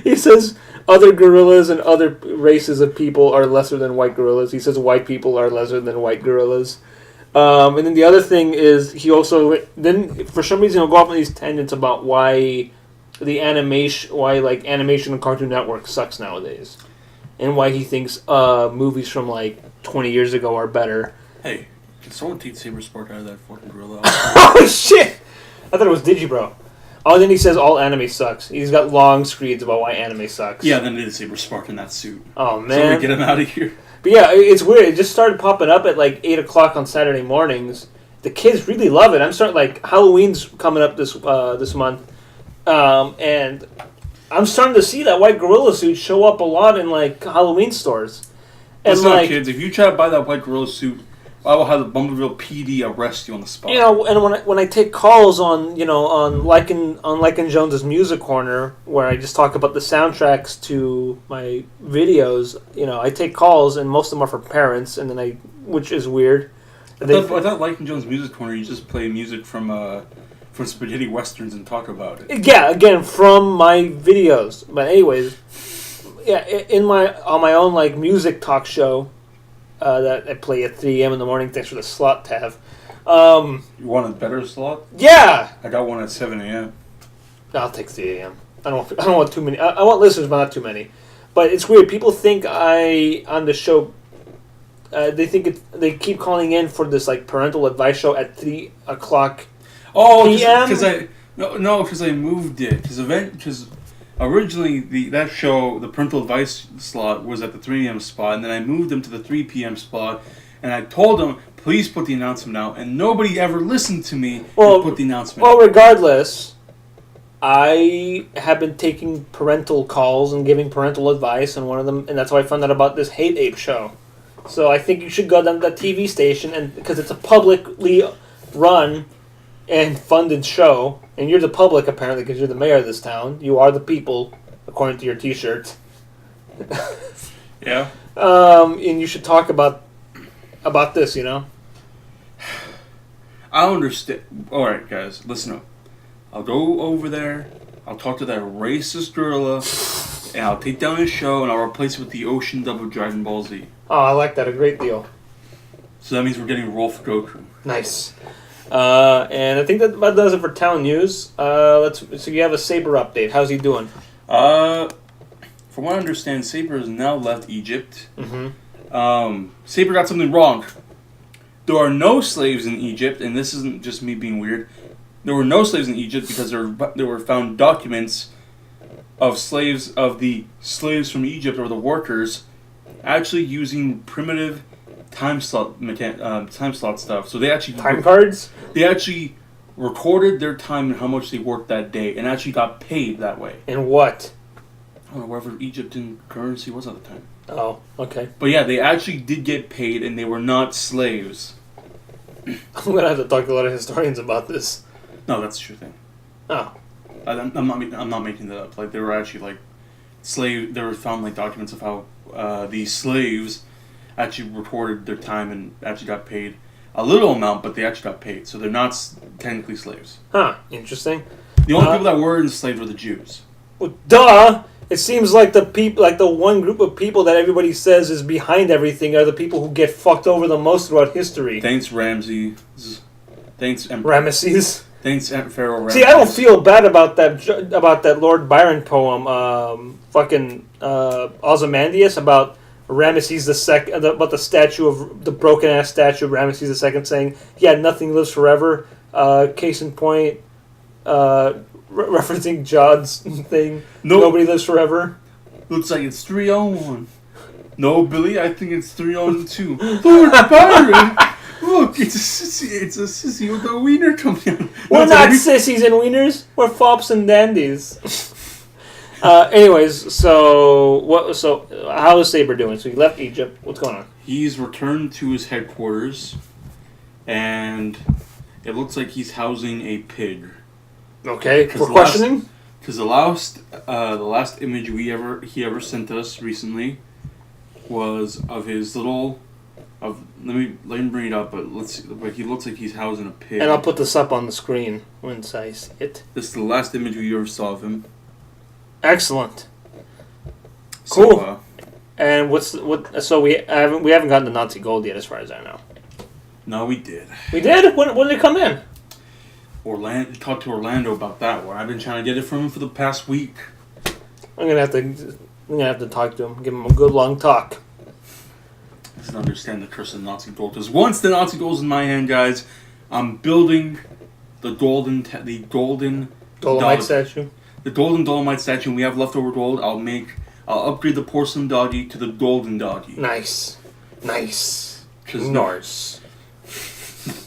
He says other gorillas and other races of people are lesser than white gorillas. He says white people are lesser than white gorillas. And then the other thing is he also then for some reason he'll go off on these tangents about why animation and Cartoon Network sucks nowadays, and why he thinks movies from like 20 years ago are better. Hey, can someone take Saber Spark out of that fucking gorilla? Oh shit! I thought it was Digibro. Oh, then he says all anime sucks. He's got long screeds about why anime sucks. Yeah, then they did Saber Spark in that suit. Oh, man. So we get him out of here. But yeah, it's weird. It just started popping up at like 8 o'clock on Saturday mornings. The kids really love it. I'm starting, like, Halloween's coming up this month. And I'm starting to see that white gorilla suit show up a lot in, like, Halloween stores. And Listen like, up, kids. If you try to buy that white gorilla suit, I will have the Bumbleville PD arrest you on the spot. you know, and when I take calls on, you know, on Lycan Jones's Music Corner, where I just talk about the soundtracks to my videos, you know, I take calls, and most of them are from parents, and then which is weird. I thought Lycan Jones' Music Corner, you just play music from spaghetti westerns and talk about it. Yeah, again, from my videos. But anyways, yeah, on my own, like, music talk show that I play at 3 a.m. in the morning. Thanks for the slot, Tav. You want a better slot? Yeah! I got one at 7 a.m. I'll take 3 a.m. I don't want too many. I want listeners, but not too many. But it's weird. People think on the show, they keep calling in for this, like, parental advice show at 3 o'clock PM? Because I moved it. Because originally that show, the parental advice slot, was at the 3 a.m. spot, and then I moved them to the 3 p.m. spot, and I told them, please put the announcement out, and nobody ever listened to me and put the announcement out. Well, regardless, I have been taking parental calls and giving parental advice, and that's how I found out about this Hate Ape show. So I think you should go down to that TV station, and because it's a publicly run and funded show, and you're the public apparently because you're the mayor of this town. You are the people, according to your T-shirt. Yeah. And you should talk about this, you know. I understand. All right, guys, listen up. I'll go over there. I'll talk to that racist gorilla, and I'll take down his show, and I'll replace it with the Ocean Dub of Dragon Ball Z. Oh, I like that. A great deal. So that means we're getting Rolf Goku. Nice. And I think that about does it for town news. So you have a Saber update. How's he doing? From what I understand, Saber has now left Egypt. Mm-hmm. Saber got something wrong. There are no slaves in Egypt, and this isn't just me being weird. There were no slaves in Egypt because there were found documents of the slaves from Egypt, or the workers, actually using primitive time slot stuff. So they actually Time cards? They actually recorded their time and how much they worked that day, and actually got paid that way. And what? I don't know, wherever Egyptian currency was at the time. Oh, okay. But yeah, they actually did get paid, and they were not slaves. I'm gonna have to talk to a lot of historians about this. No, that's a true thing. Oh. I'm not making that up. Like, they were actually, like, there were found, like, documents of how these slaves actually reported their time and actually got paid a little amount, but they actually got paid. So they're not technically slaves. Huh. Interesting. The only people that were enslaved were the Jews. Well, duh! It seems like the one group of people that everybody says is behind everything are the people who get fucked over the most throughout history. Thanks, Ramses. Thanks, Ramesses. Thanks, Pharaoh Ramses. See, I don't feel bad about that Lord Byron poem, Ozymandias, about Ramesses II, about the statue of the broken ass statue of Ramesses II, saying, "Yeah, nothing lives forever." Case in point, referencing Jod's thing. Nope. Nobody lives forever. Looks like it's 3-on-1. No, Billy, I think it's 3-on-2. Lord Byron! Look, it's a sissy with a wiener coming out. We're not sissies and wieners. We're fops and dandies. Anyways, so how is Saber doing? So he left Egypt. What's going on? He's returned to his headquarters, and it looks like he's housing a pig. Okay, we're questioning. Because the last image he ever sent us recently was of his little. Let me bring it up, but he looks like he's housing a pig. And I'll put this up on the screen once I see it. This is the last image we ever saw of him. Excellent. So, Cool. And so we haven't gotten the Nazi gold yet, as far as I know. No, we did. We did? When did it come in? Talked to Orlando about that one. I've been trying to get it from him for the past week. I'm gonna have to talk to him. Give him a good long talk. He doesn't understand the curse of the Nazi gold. Because once the Nazi gold's in my hand, guys, I'm building the golden Dolomite statue. The golden Dolomite statue. We have leftover gold. I'll upgrade the porcelain doggy to the golden doggy. Nice. Nice. Nice.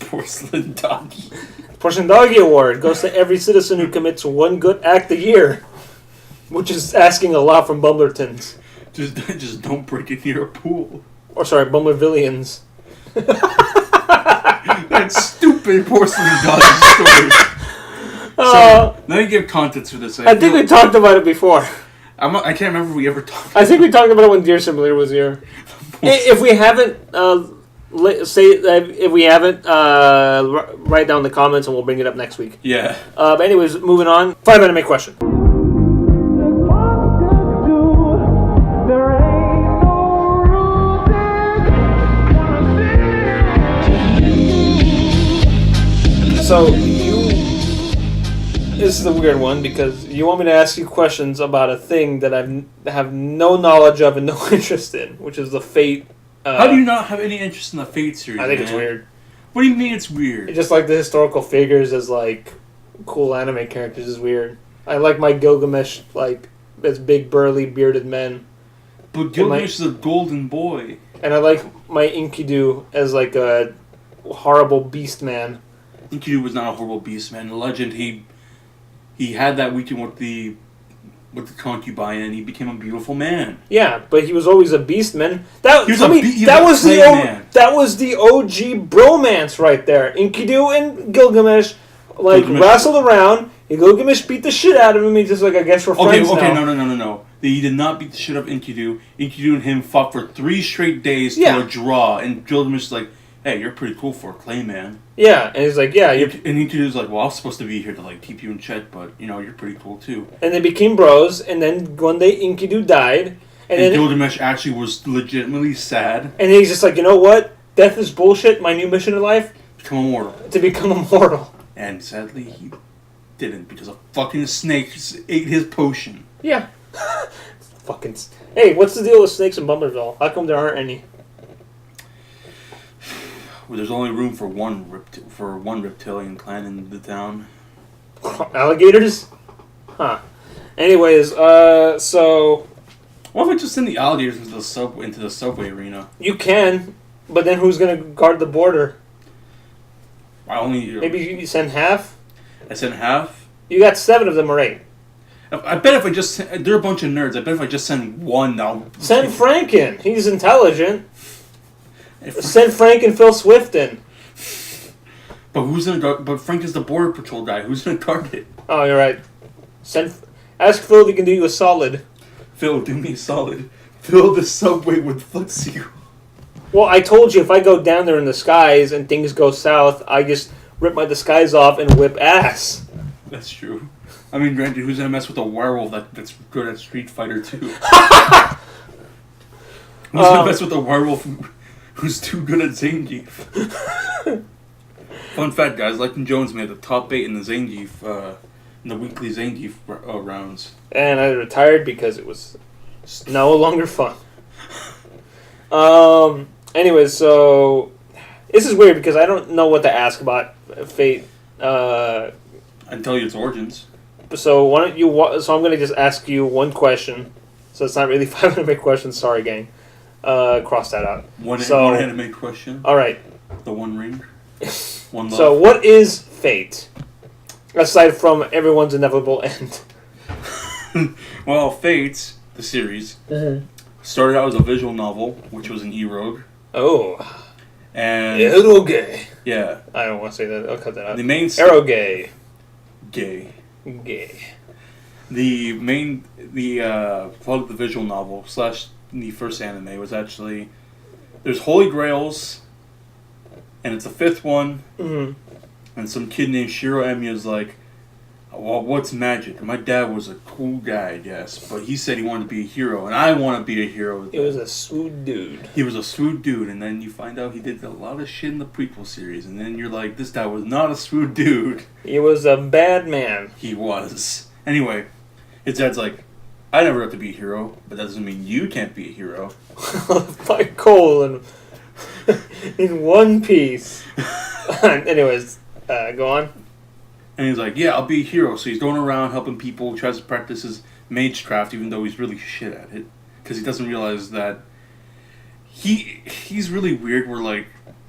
Porcelain doggy. Porcelain Doggy Award goes to every citizen who commits one good act a year, which is asking a lot from Bumblertons. Just don't break it near a pool. Or sorry, Bumblervillians. That stupid porcelain doggy story. So, let me give context for this. I think we talked about it before. I can't remember if we ever talked. I think we talked about it when Deer Simulator was here. If we haven't, write down the comments and we'll bring it up next week. Yeah. But anyways, moving on. 5 anime question. So, this is a weird one because you want me to ask you questions about a thing that I have no knowledge of and no interest in, which is the Fate. How do you not have any interest in the Fate series? I think man? it's weird. What do you mean it's weird? Just like the historical figures as like cool anime characters is weird. I like my Gilgamesh like as big burly bearded men. But Gilgamesh is a golden boy. And I like my Enkidu as like a horrible beast man. Enkidu was not a horrible beast, man. The legend, he had that weekend with the concubine, and he became a beautiful man. Yeah, but he was always a beast man. That was the OG bromance right there. Enkidu and Gilgamesh wrestled around. And Gilgamesh beat the shit out of him. He's just like, I guess we're friends now. No. He did not beat the shit out of Enkidu. Enkidu and him fought for 3 straight days to a draw, and Gilgamesh is like, hey, you're pretty cool for a clay man. Yeah, and he's like, yeah. And Enkidu's like, well, I was supposed to be here to like keep you in check, but you're pretty cool too. And they became bros, and then one day Enkidu died, and then Gilgamesh actually was legitimately sad. And he's just like, you know what? Death is bullshit. My new mission in life: become immortal. To become immortal. And sadly, he didn't because a fucking snake ate his potion. Yeah. Fucking. Hey, what's the deal with snakes in Bumbleville? How come there aren't any? Well, there's only room for one reptilian clan in the town. Alligators? Huh. Anyways, so... What if I just send the alligators into the subway arena? You can, but then who's going to guard the border? Maybe you send half? I send half? You got 7 of them or 8. I bet if I just... They're a bunch of nerds. I bet if I just send one, now. Send Frank in. He's intelligent. Send Frank and Phil Swift in. But who's gonna guard? But Frank is the border patrol guy. Who's gonna guard it? Oh, you're right. Ask Phil if he can do you a solid. Phil, do me a solid. Fill the subway with footsie. Well, I told you if I go down there in the skies and things go south, I just rip my disguise off and whip ass. That's true. I mean, granted, who's gonna mess with a werewolf that's good at Street Fighter 2? Who's gonna mess with a werewolf who's too good at Zangief? Fun fact, guys, Lycan Jones made the top 8 in the Zangief, in the weekly Zangief rounds. And I retired because it was no longer fun. Anyways, so this is weird because I don't know what to ask about Fate. I can tell you its origins. So why don't you? So I'm gonna just ask you one question. So it's not really 5 anime questions. Sorry, gang. Cross that out. One anime question. All right. The One Ring. One Love. So what is Fate? Aside from everyone's inevitable end. Well, Fate, the series, started out as a visual novel, which was an eroge. Oh. And eroge. Yeah. I don't want to say that. I'll cut that out. The main eroge. Gay. Gay. The plot of the visual novel / the first anime was actually there's Holy Grails, and it's the 5th one. Mm-hmm. And some kid named Shiro Emi is like, well, what's magic? And my dad was a cool guy, I guess, but he said he wanted to be a hero, and I want to be a hero. He was a swoot dude. He was a swoot dude, and then you find out he did a lot of shit in the prequel series, and then you're like, this guy was not a swoot dude. He was a bad man. He was. Anyway, his dad's like, I never have to be a hero, but that doesn't mean you can't be a hero. Fight coal in one piece. Anyways, go on. And he's like, yeah, I'll be a hero. So he's going around helping people, tries to practice his magecraft, even though he's really shit at it. Because he doesn't realize that he's really weird where, like,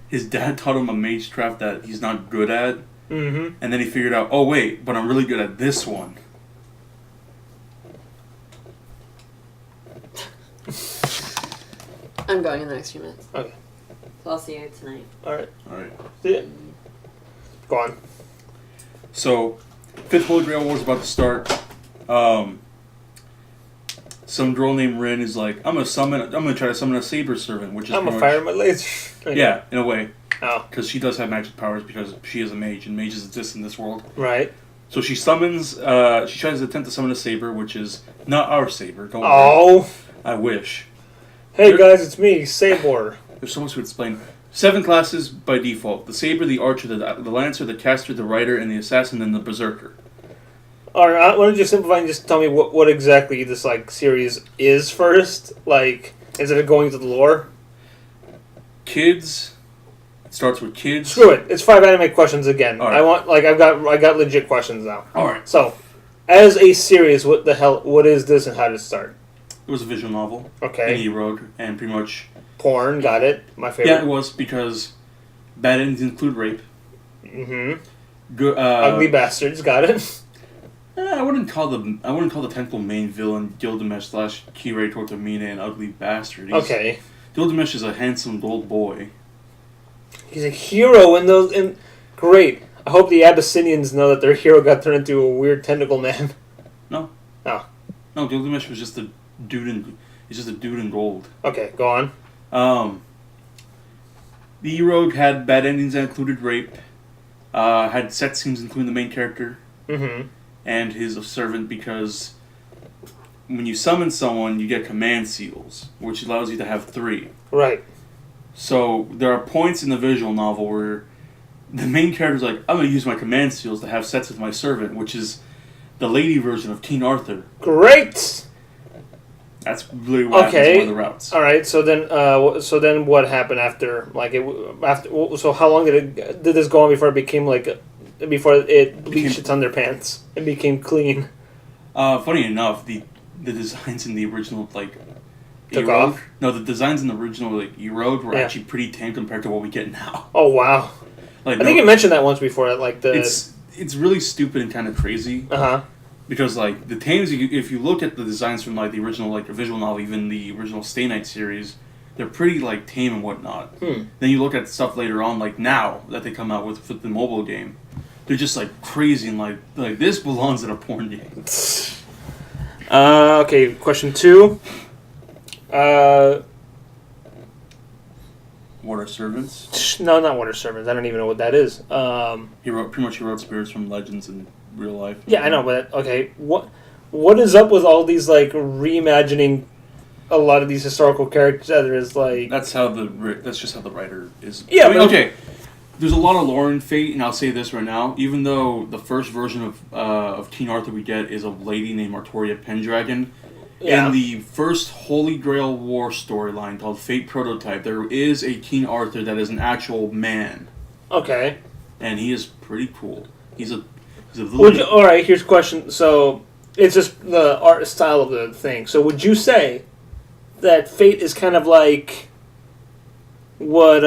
his dad taught him a magecraft that he's not good at. Mm-hmm. And then he figured out, oh, wait, but I'm really good at this one. I'm going in the next few minutes. Okay. So I'll see you tonight. Alright. Alright. Go on. So, Fifth Holy Grail War is about to start. Some girl named Rin is like, I'm gonna try to summon a Saber Servant, which is I'm gonna fire my laser. Yeah, in a way. Oh. Because she does have magic powers because she is a mage, and mages exist in this world. Right. So she summons, she tries to attempt to summon a Saber, which is not our Saber. Don't worry. Oh. I wish. Hey guys, it's me, Sabor. There's so much to explain. 7 classes by default. The Saber, the Archer, the Lancer, the Caster, the Rider, and the Assassin, and the Berserker. Alright, why don't you simplify and just tell me what exactly this, like, series is first? Like, instead of going to the lore? Kids. It starts with kids. Screw it. It's 5 anime questions again. All right. I want, like, I got legit questions now. Alright. So, as a series, what is this and how did it start? It was a visual novel. Okay. And E-Rogue, and pretty much... Porn, got it. My favorite. Yeah, it was, because bad endings include rape. Mm-hmm. Ugly bastards, got it. I wouldn't call the technical main villain Gilgamesh / Kirei Tortamina an ugly bastard. Okay. Gilgamesh is a handsome old boy. He's a hero in those. Great. I hope the Abyssinians know that their hero got turned into a weird tentacle man. No. Oh. No, Gilgamesh was just a dude in. He's just a dude in gold. Okay, go on. The E-Rogue had bad endings that included rape. Had set scenes including the main character. Mm-hmm. And his servant, because when you summon someone, you get command seals, which allows you to have 3. Right. So there are points in the visual novel where the main character's like, I'm going to use my command seals to have sets with my servant, which is the lady version of King Arthur. Great! That's really what happens in one of the routes. All right. So then what happened after? Like so how long did this go on before it became like before it bleached its underpants and became clean? Funny enough, the designs in the original Took off? No, the designs in the original E-Rogue were actually pretty tame compared to what we get now. Oh wow! Like I think you mentioned that once before. Like it's really stupid and kind of crazy. Because like the tames, if you look at the designs from like the original like visual novel, even the original Stay Night series, they're pretty like tame and whatnot. Then you look at stuff later on, like now that they come out with the mobile game, they're just like crazy and like this belongs in a porn game. Okay, question 2. Water servants? No, not water servants. I don't even know what that is. He wrote spirits from legends in real life. Yeah, I know, but okay, what is up with all these like reimagining a lot of these historical characters? That is like that's just how the writer is. Yeah, I mean, okay. There's a lot of lore in Fate, and I'll say this right now. Even though the first version of King Arthur we get is a lady named Artoria Pendragon, in the first Holy Grail War storyline called Fate Prototype, there is a King Arthur that is an actual man. Okay. And he is pretty cool. He's a all right, here's a question. So, it's just the art style of the thing. So, would you say that Fate is kind of like what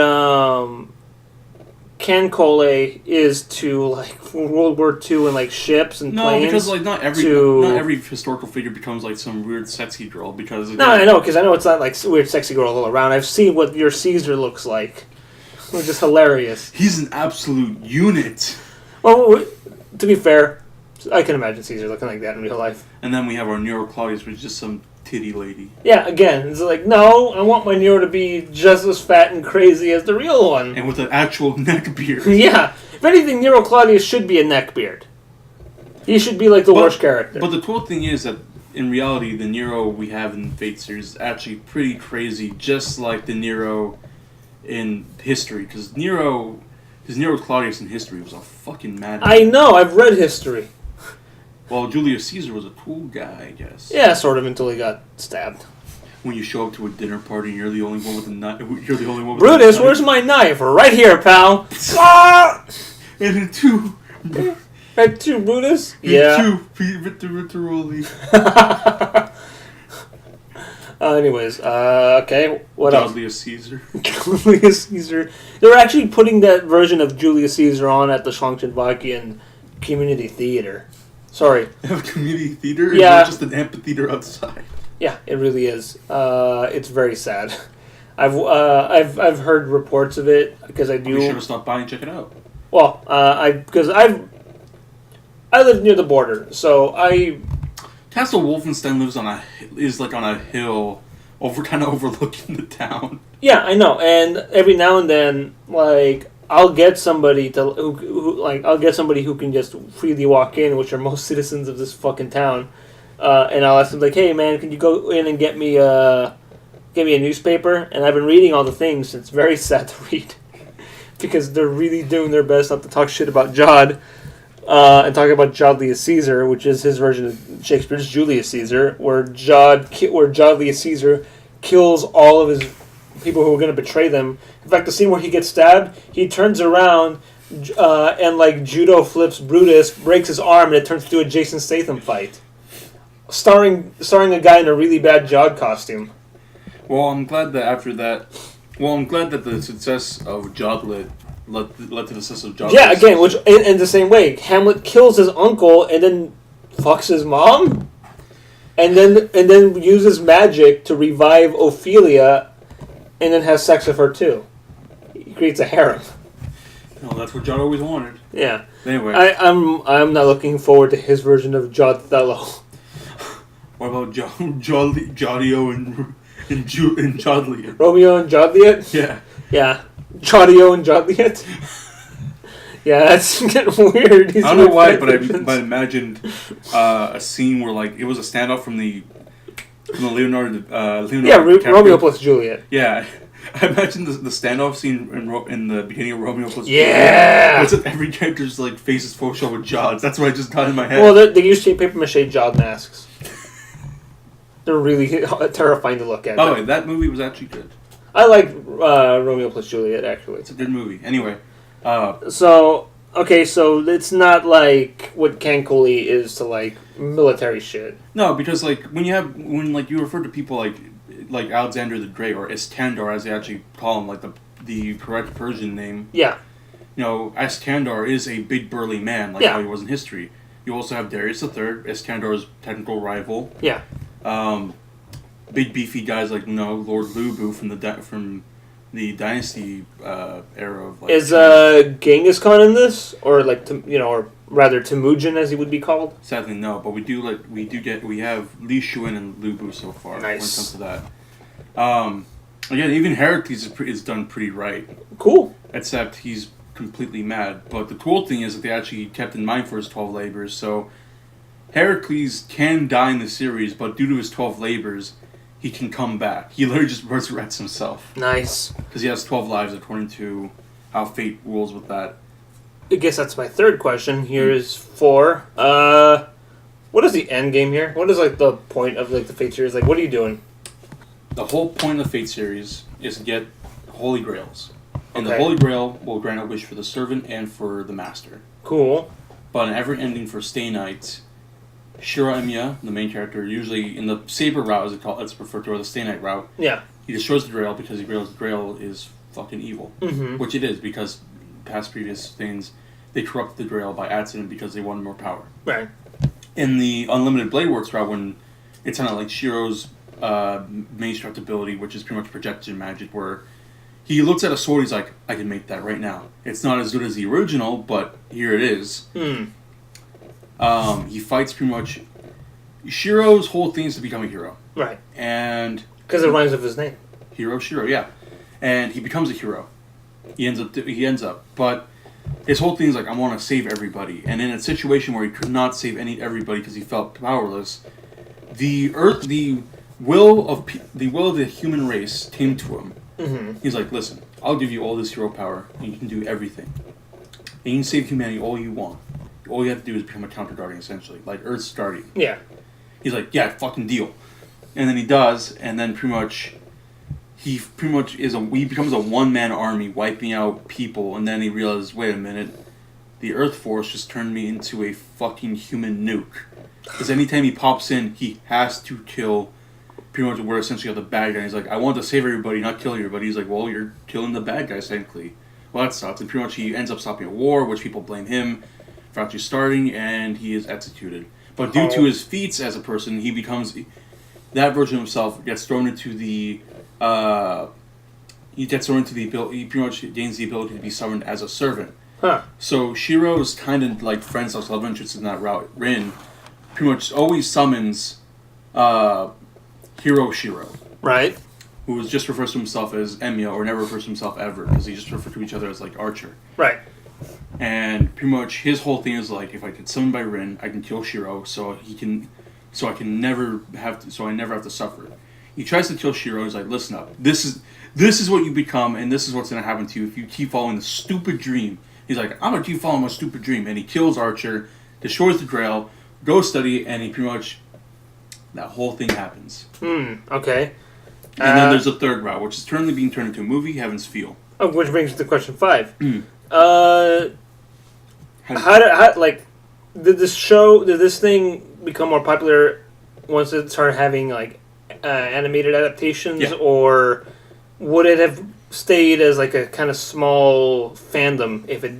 Cancole is to like World War II and like ships and planes? No, because like not every historical figure becomes like some weird sexy girl. Because no, I know, because I know it's not like weird sexy girl all around. I've seen what your Caesar looks like, which is hilarious. He's an absolute unit. Well, to be fair, I can imagine Caesar looking like that in real life. And then we have our Nero Claudius, which is just some titty lady. Yeah, again, it's like, no, I want my Nero to be just as fat and crazy as the real one. And with an actual neck beard. Yeah. If anything, Nero Claudius should be a neck beard. He should be like the worst character. But the cool thing is that, in reality, the Nero we have in the Fate series is actually pretty crazy, just like the Nero in history. Because Nero Claudius in history was a fucking madman. I know, I've read history. Well, Julius Caesar was a cool guy, I guess. Yeah, sort of, until he got stabbed. When you show up to a dinner party and you're the only one with a knife. You're the only one with Brutus, a knife. where's my knife? Right here, pal. And then two. Et2 Brutus? Yeah. Anyways, okay, what else? Julius Caesar. Julius Caesar. They're actually putting that version of Julius Caesar on at the Czechoslovakian Community Theater. Sorry. They have a community theater? Yeah. Not just an amphitheater outside. Yeah, it really is. It's very sad. I've heard reports of it because I do. Be sure to stop by and check it out. Well, I live near the border, so Castle Wolfenstein is on a hill, kind of overlooking the town. Yeah, I know, and every now and then, like, I'll get somebody who can just freely walk in, which are most citizens of this fucking town, and I'll ask them like, "Hey, man, can you go in and get me a newspaper?" And I've been reading all the things. It's very sad to read because they're really doing their best not to talk shit about Jod. And talking about Julius Caesar, which is his version of Shakespeare's Julius Caesar, where Julius Caesar kills all of his people who are going to betray them. In fact, the scene where he gets stabbed, he turns around and like judo flips Brutus, breaks his arm, and it turns into a Jason Statham fight, starring a guy in a really bad Jod costume. Well, I'm glad that the success of Jod led to the success of Jod. Yeah, again, which in the same way, Hamlet kills his uncle and then fucks his mom, and then uses magic to revive Ophelia, and then has sex with her too. He creates a harem. No, that's what Jod always wanted. Yeah. Anyway, I'm not looking forward to his version of Jodthello. What about Jodio and Jodliet? Romeo and Jodliet? Yeah. Yeah. Jodio and Jodliet? Yeah, that's getting weird. I don't know why, but I imagined a scene where like it was a standoff from the Leonardo. Yeah, Romeo plus Juliet. Yeah, I imagine the standoff scene in the beginning of Romeo plus Juliet. Yeah, it's every character's like faces photoshopped with Jods. That's what I just got in my head. Well, they use paper mache Jod masks. They're really terrifying to look at. By the way, that movie was actually good. I like Romeo plus Juliet, actually. It's a good movie. Anyway. So it's not like what Cancoli is to, like, military shit. No, because, like, when you refer to people like Alexander the Great, or Iskandar, as they actually call him, like the correct Persian name. Yeah. You know, Iskandar is a big burly man, like how he was in history. You also have Darius III, Iskandar's technical rival. Yeah. Big beefy guys like Lord Lubu from the Dynasty era of like. Is Genghis Khan in this, or or rather Temujin as he would be called? Sadly, no, but we have Li Shuin and Lubu so far. Nice. When it comes to that. Again, even Heracles is done pretty right. Cool. Except he's completely mad. But the cool thing is that they actually kept in mind for his 12 labors. So Heracles can die in the series, but due to his 12 labors, he can come back. He literally just resurrects himself. Nice. Because he has 12 lives according to how fate rules with that. I guess that's my third question. Here is 4. What is the end game here? What is like the point of like the Fate series? Like, what are you doing? The whole point of the Fate series is to get Holy Grails. And Okay. the Holy Grail will grant a wish for the servant and for the master. Cool. But an ever ending for Stay Night, Shiro Emiya, the main character, usually in the Saber route, it's referred to, or the Stay Night route, Yeah. he destroys the Grail because he realizes the Grail is fucking evil. Mm-hmm. Which it is, because past previous things, they corrupted the Grail by accident because they wanted more power. Right. In the Unlimited Blade Works route, when it's kind of like Shiro's main strength ability, which is pretty much projection magic, where he looks at a sword, he's like, I can make that right now. It's not as good as the original, but here it is. He fights pretty much... Shiro's whole thing is to become a hero. Right. And... Because it rhymes with his name. Hero Shiro, yeah. And he becomes a hero. He ends up. But his whole thing is like, I want to save everybody. And in a situation where he could not save everybody because he felt powerless, the will of the human race came to him. Mm-hmm. He's like, listen, I'll give you all this hero power, and you can do everything. And you can save humanity all you want. All you have to do is become a counter guardian, essentially, like Earth's guardian. Yeah. He's like, yeah, fucking deal. And then he does, and then he becomes a one-man army wiping out people, and then he realizes, wait a minute, the Earth Force just turned me into a fucking human nuke. Because anytime he pops in, he has to kill. Pretty much, we're essentially the bad guy. He's like, I want to save everybody, not kill everybody. He's like, well, you're killing the bad guys, technically. Well, that sucks. And pretty much he ends up stopping a war, which people blame him for actually starting, and he is executed. But due to his feats as a person, he becomes... That version of himself gets thrown into the... he pretty much gains the ability to be summoned as a servant. Huh. So Shiro's kind of like friends of love interest in that route. Rin pretty much always summons Hero Shiro. Right. Who just refers to himself as Emiya, or never refers to himself ever, because they just refer to each other as like Archer. Right. And pretty much his whole thing is like, if I get summoned by Rin, I can kill Shiro, so I never have to suffer. He tries to kill Shiro. He's like, listen up, this is what you become, and this is what's gonna happen to you if you keep following the stupid dream. He's like, I'm gonna keep following my stupid dream, and he kills Archer, destroys the Grail, goes study, and he pretty much that whole thing happens. Okay. And then there's a third route, which is currently being turned into a movie, Heaven's Feel. Oh, which brings us to question 5. Did this thing become more popular once it started having like animated adaptations, Yeah. or would it have stayed as like a kind of small fandom if it?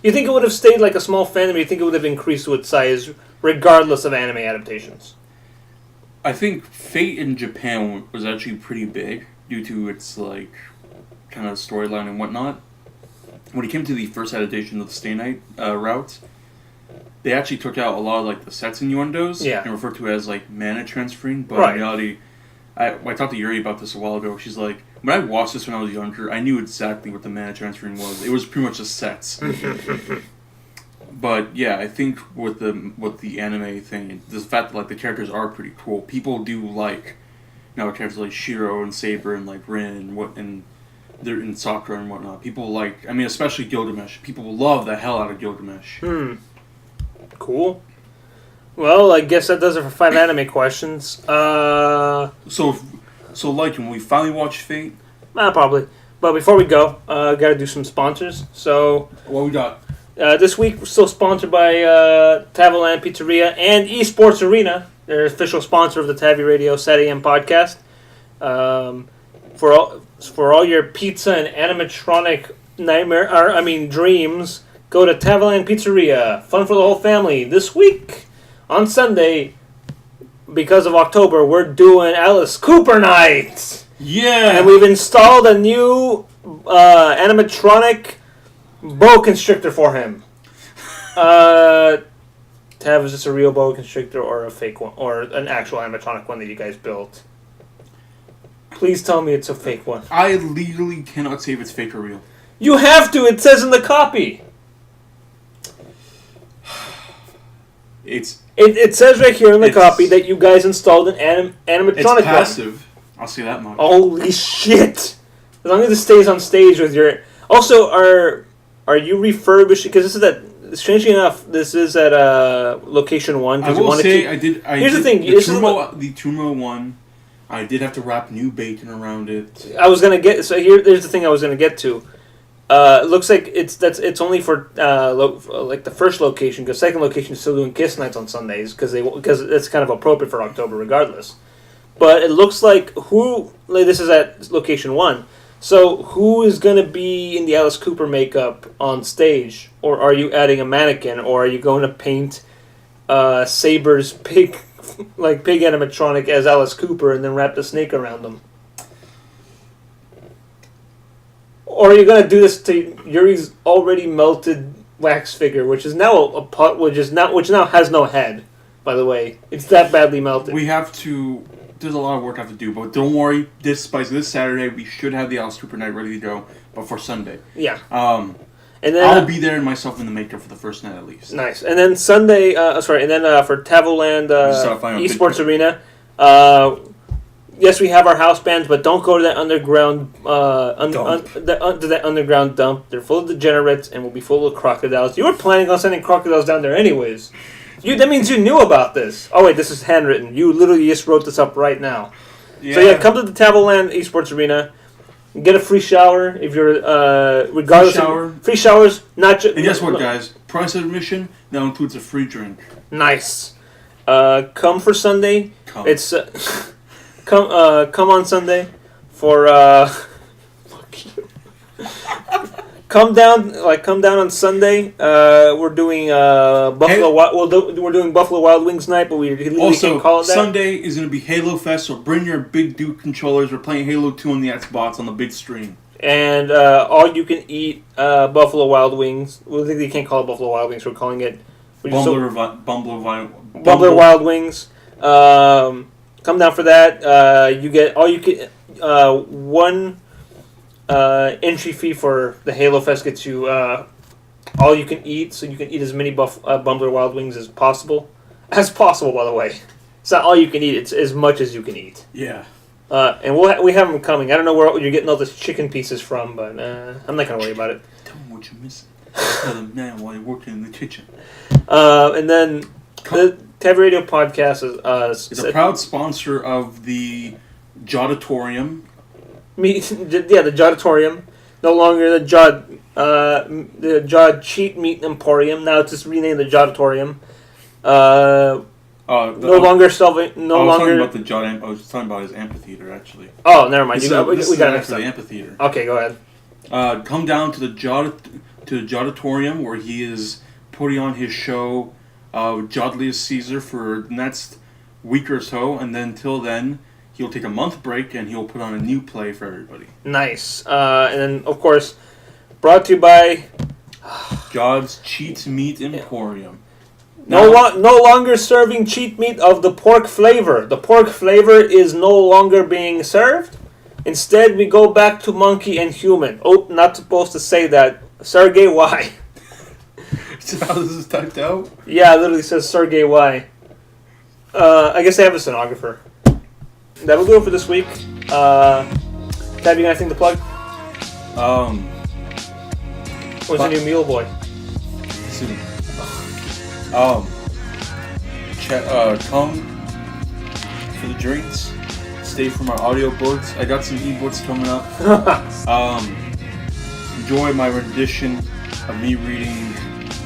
You think it would have stayed like a small fandom? Or you think it would have increased to its size regardless of anime adaptations? I think Fate in Japan was actually pretty big due to its like kind of storyline and whatnot. When it came to the first adaptation of the Stay Night route, they actually took out a lot of like the sets and innuendos and referred to it as like mana transferring. But in reality, I talked to Yuri about this a while ago. She's like, when I watched this when I was younger, I knew exactly what the mana transferring was. It was pretty much just sets. But yeah, I think with the anime thing, the fact that like the characters are pretty cool. People do like, characters like Shiro and Saber and like Rin and they're in Sakura and whatnot. People like, especially Gilgamesh. People love the hell out of Gilgamesh. Cool. Well, I guess that does it for 5 anime questions. So like when we finally watch Fate, probably. But before we go, gotta do some sponsors. So what we got? This week we're still sponsored by TaviRadio Pizzeria and Esports Arena. They're official sponsor of the TaviRadio SatAM podcast. For all your pizza and animatronic dreams, go to TaviRadio Pizzeria. Fun for the whole family. This week on Sunday, because of October, we're doing Alice Cooper night. Yeah, and we've installed a new animatronic boa constrictor for him. Tav, is this a real boa constrictor or a fake one, or an actual animatronic one that you guys built? Please tell me it's a fake one. I legally cannot say if it's fake or real. You have to. It says in the copy. It says right here in the copy that you guys installed an animatronic. It's passive. I'll say that much. Holy shit! As long as it stays on stage with your. Also, are you refurbishing? Because this is at. Strangely enough, this is at location 1. I will say I did. Here's the thing. The Tumo one, I did have to wrap new bacon around it. I was gonna get. So here's the thing I was gonna get to. It looks like it's only for like the first location, because second location is still doing Kiss Nights on Sundays because it's kind of appropriate for October regardless. But it looks like this is at location 1. So who is going to be in the Alice Cooper makeup on stage? Or are you adding a mannequin? Or are you going to paint Saber's pig animatronic as Alice Cooper and then wrap the snake around them? Or are you going to do this to Yuri's already melted wax figure, which is now a pot, which now has no head, by the way. It's that badly melted. There's a lot of work I have to do, but don't worry. This Saturday, we should have the Alice Cooper night ready to go before Sunday. Yeah. And then I'll be there myself in the makeup for the first night at least. Nice. And then Sunday, for TaviRadio Esports Arena, yes, we have our house bands, but don't go to that underground that underground dump. They're full of degenerates and will be full of crocodiles. You were planning on sending crocodiles down there anyways. That means you knew about this. Oh wait, this is handwritten. You literally just wrote this up right now. Yeah. So come to the TaviRadio Esports Arena. Get a free shower if you're regardless. Free showers, not just. And guess what, guys? Price of admission now includes a free drink. Nice. Come for Sunday. Come. It's come on Sunday for fuck you. Come down on Sunday. We're doing we're doing Buffalo Wild Wings night, but we legally also can't call it that. Sunday is going to be Halo Fest, so bring your big Duke controllers. We're playing Halo 2 on the Xbox on the big screen. And all you can eat Buffalo Wild Wings. We legally can't call it Buffalo Wild Wings. We're calling it Bumbler Wild Wings. Come down for that. You get one entry fee for the Halo Fest gets you all you can eat, so you can eat as many Bumbler Wild Wings as possible. As possible, by the way. It's not all you can eat; it's as much as you can eat. Yeah. And we have them coming. I don't know where you're getting all the chicken pieces from, but I'm not gonna worry about it. Tell them what you're missing. Tell them now while you're working in the kitchen. And then the TaviRadio podcast is a proud sponsor of the Jodatorium. the Jodatorium. No longer the Jod Cheat Meat Emporium. Now it's just renamed the Jodatorium. No longer serving. No longer. I was talking about his amphitheater, actually. Oh, never mind. We got it next to the amphitheater. Okay, go ahead. Come down to the Jodatorium, where he is putting on his show, Jodliest Caesar, for the next week or so, and then till then, he'll take a month break and he'll put on a new play for everybody. Nice. And then, of course, brought to you by Jod's Cheat Meat Emporium. No longer serving cheat meat of the pork flavor. The pork flavor is no longer being served. Instead, we go back to monkey and human. Oh, not supposed to say that. Sergey Y. Is that how this is typed out? Yeah, it literally says Sergey Y. I guess they have a stenographer. That will do it for this week. Tab, you got anything to plug? What's the new Mule Boy? Soon. Come for the drinks. Stay for my audiobooks. I got some ebooks coming up. Enjoy my rendition of me reading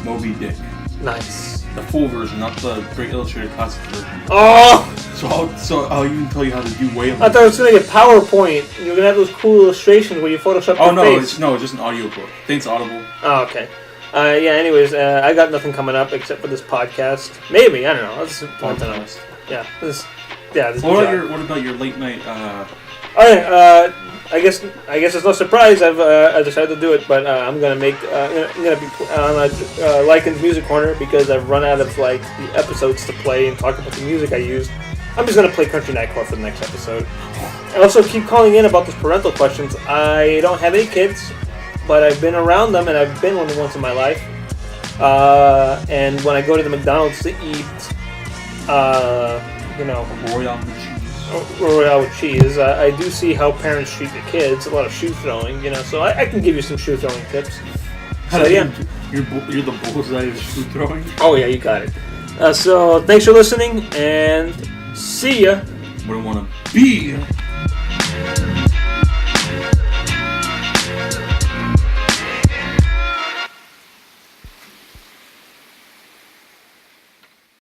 Moby Dick. Nice. The full version, not the Great Illustrated Classic version. Oh! So I'll even tell you how to do Whale. I thought it was going to be a PowerPoint. You're going to have those cool illustrations where you Photoshop your face. It's just an audiobook. Thanks, Audible. Oh, okay. Anyways, I got nothing coming up except for this podcast. Maybe, I don't know. This is Podcast. Yeah. What about your late night? Alright, I guess it's no surprise I decided to do it, but I'm gonna be on Lycan's Music Corner because I've run out of the episodes to play and talk about the music I used. I'm just gonna play Country Nightcore for the next episode. And also keep calling in about those parental questions. I don't have any kids, but I've been around them and I've been one once in my life. And when I go to the McDonald's to eat, Royale with cheese. I do see how parents treat the kids. A lot of shoe throwing, so I can give you some shoe throwing tips. So yeah, you're the bullseye of shoe throwing. Oh yeah, you got it. So thanks for listening and see ya. Wouldn't want to be.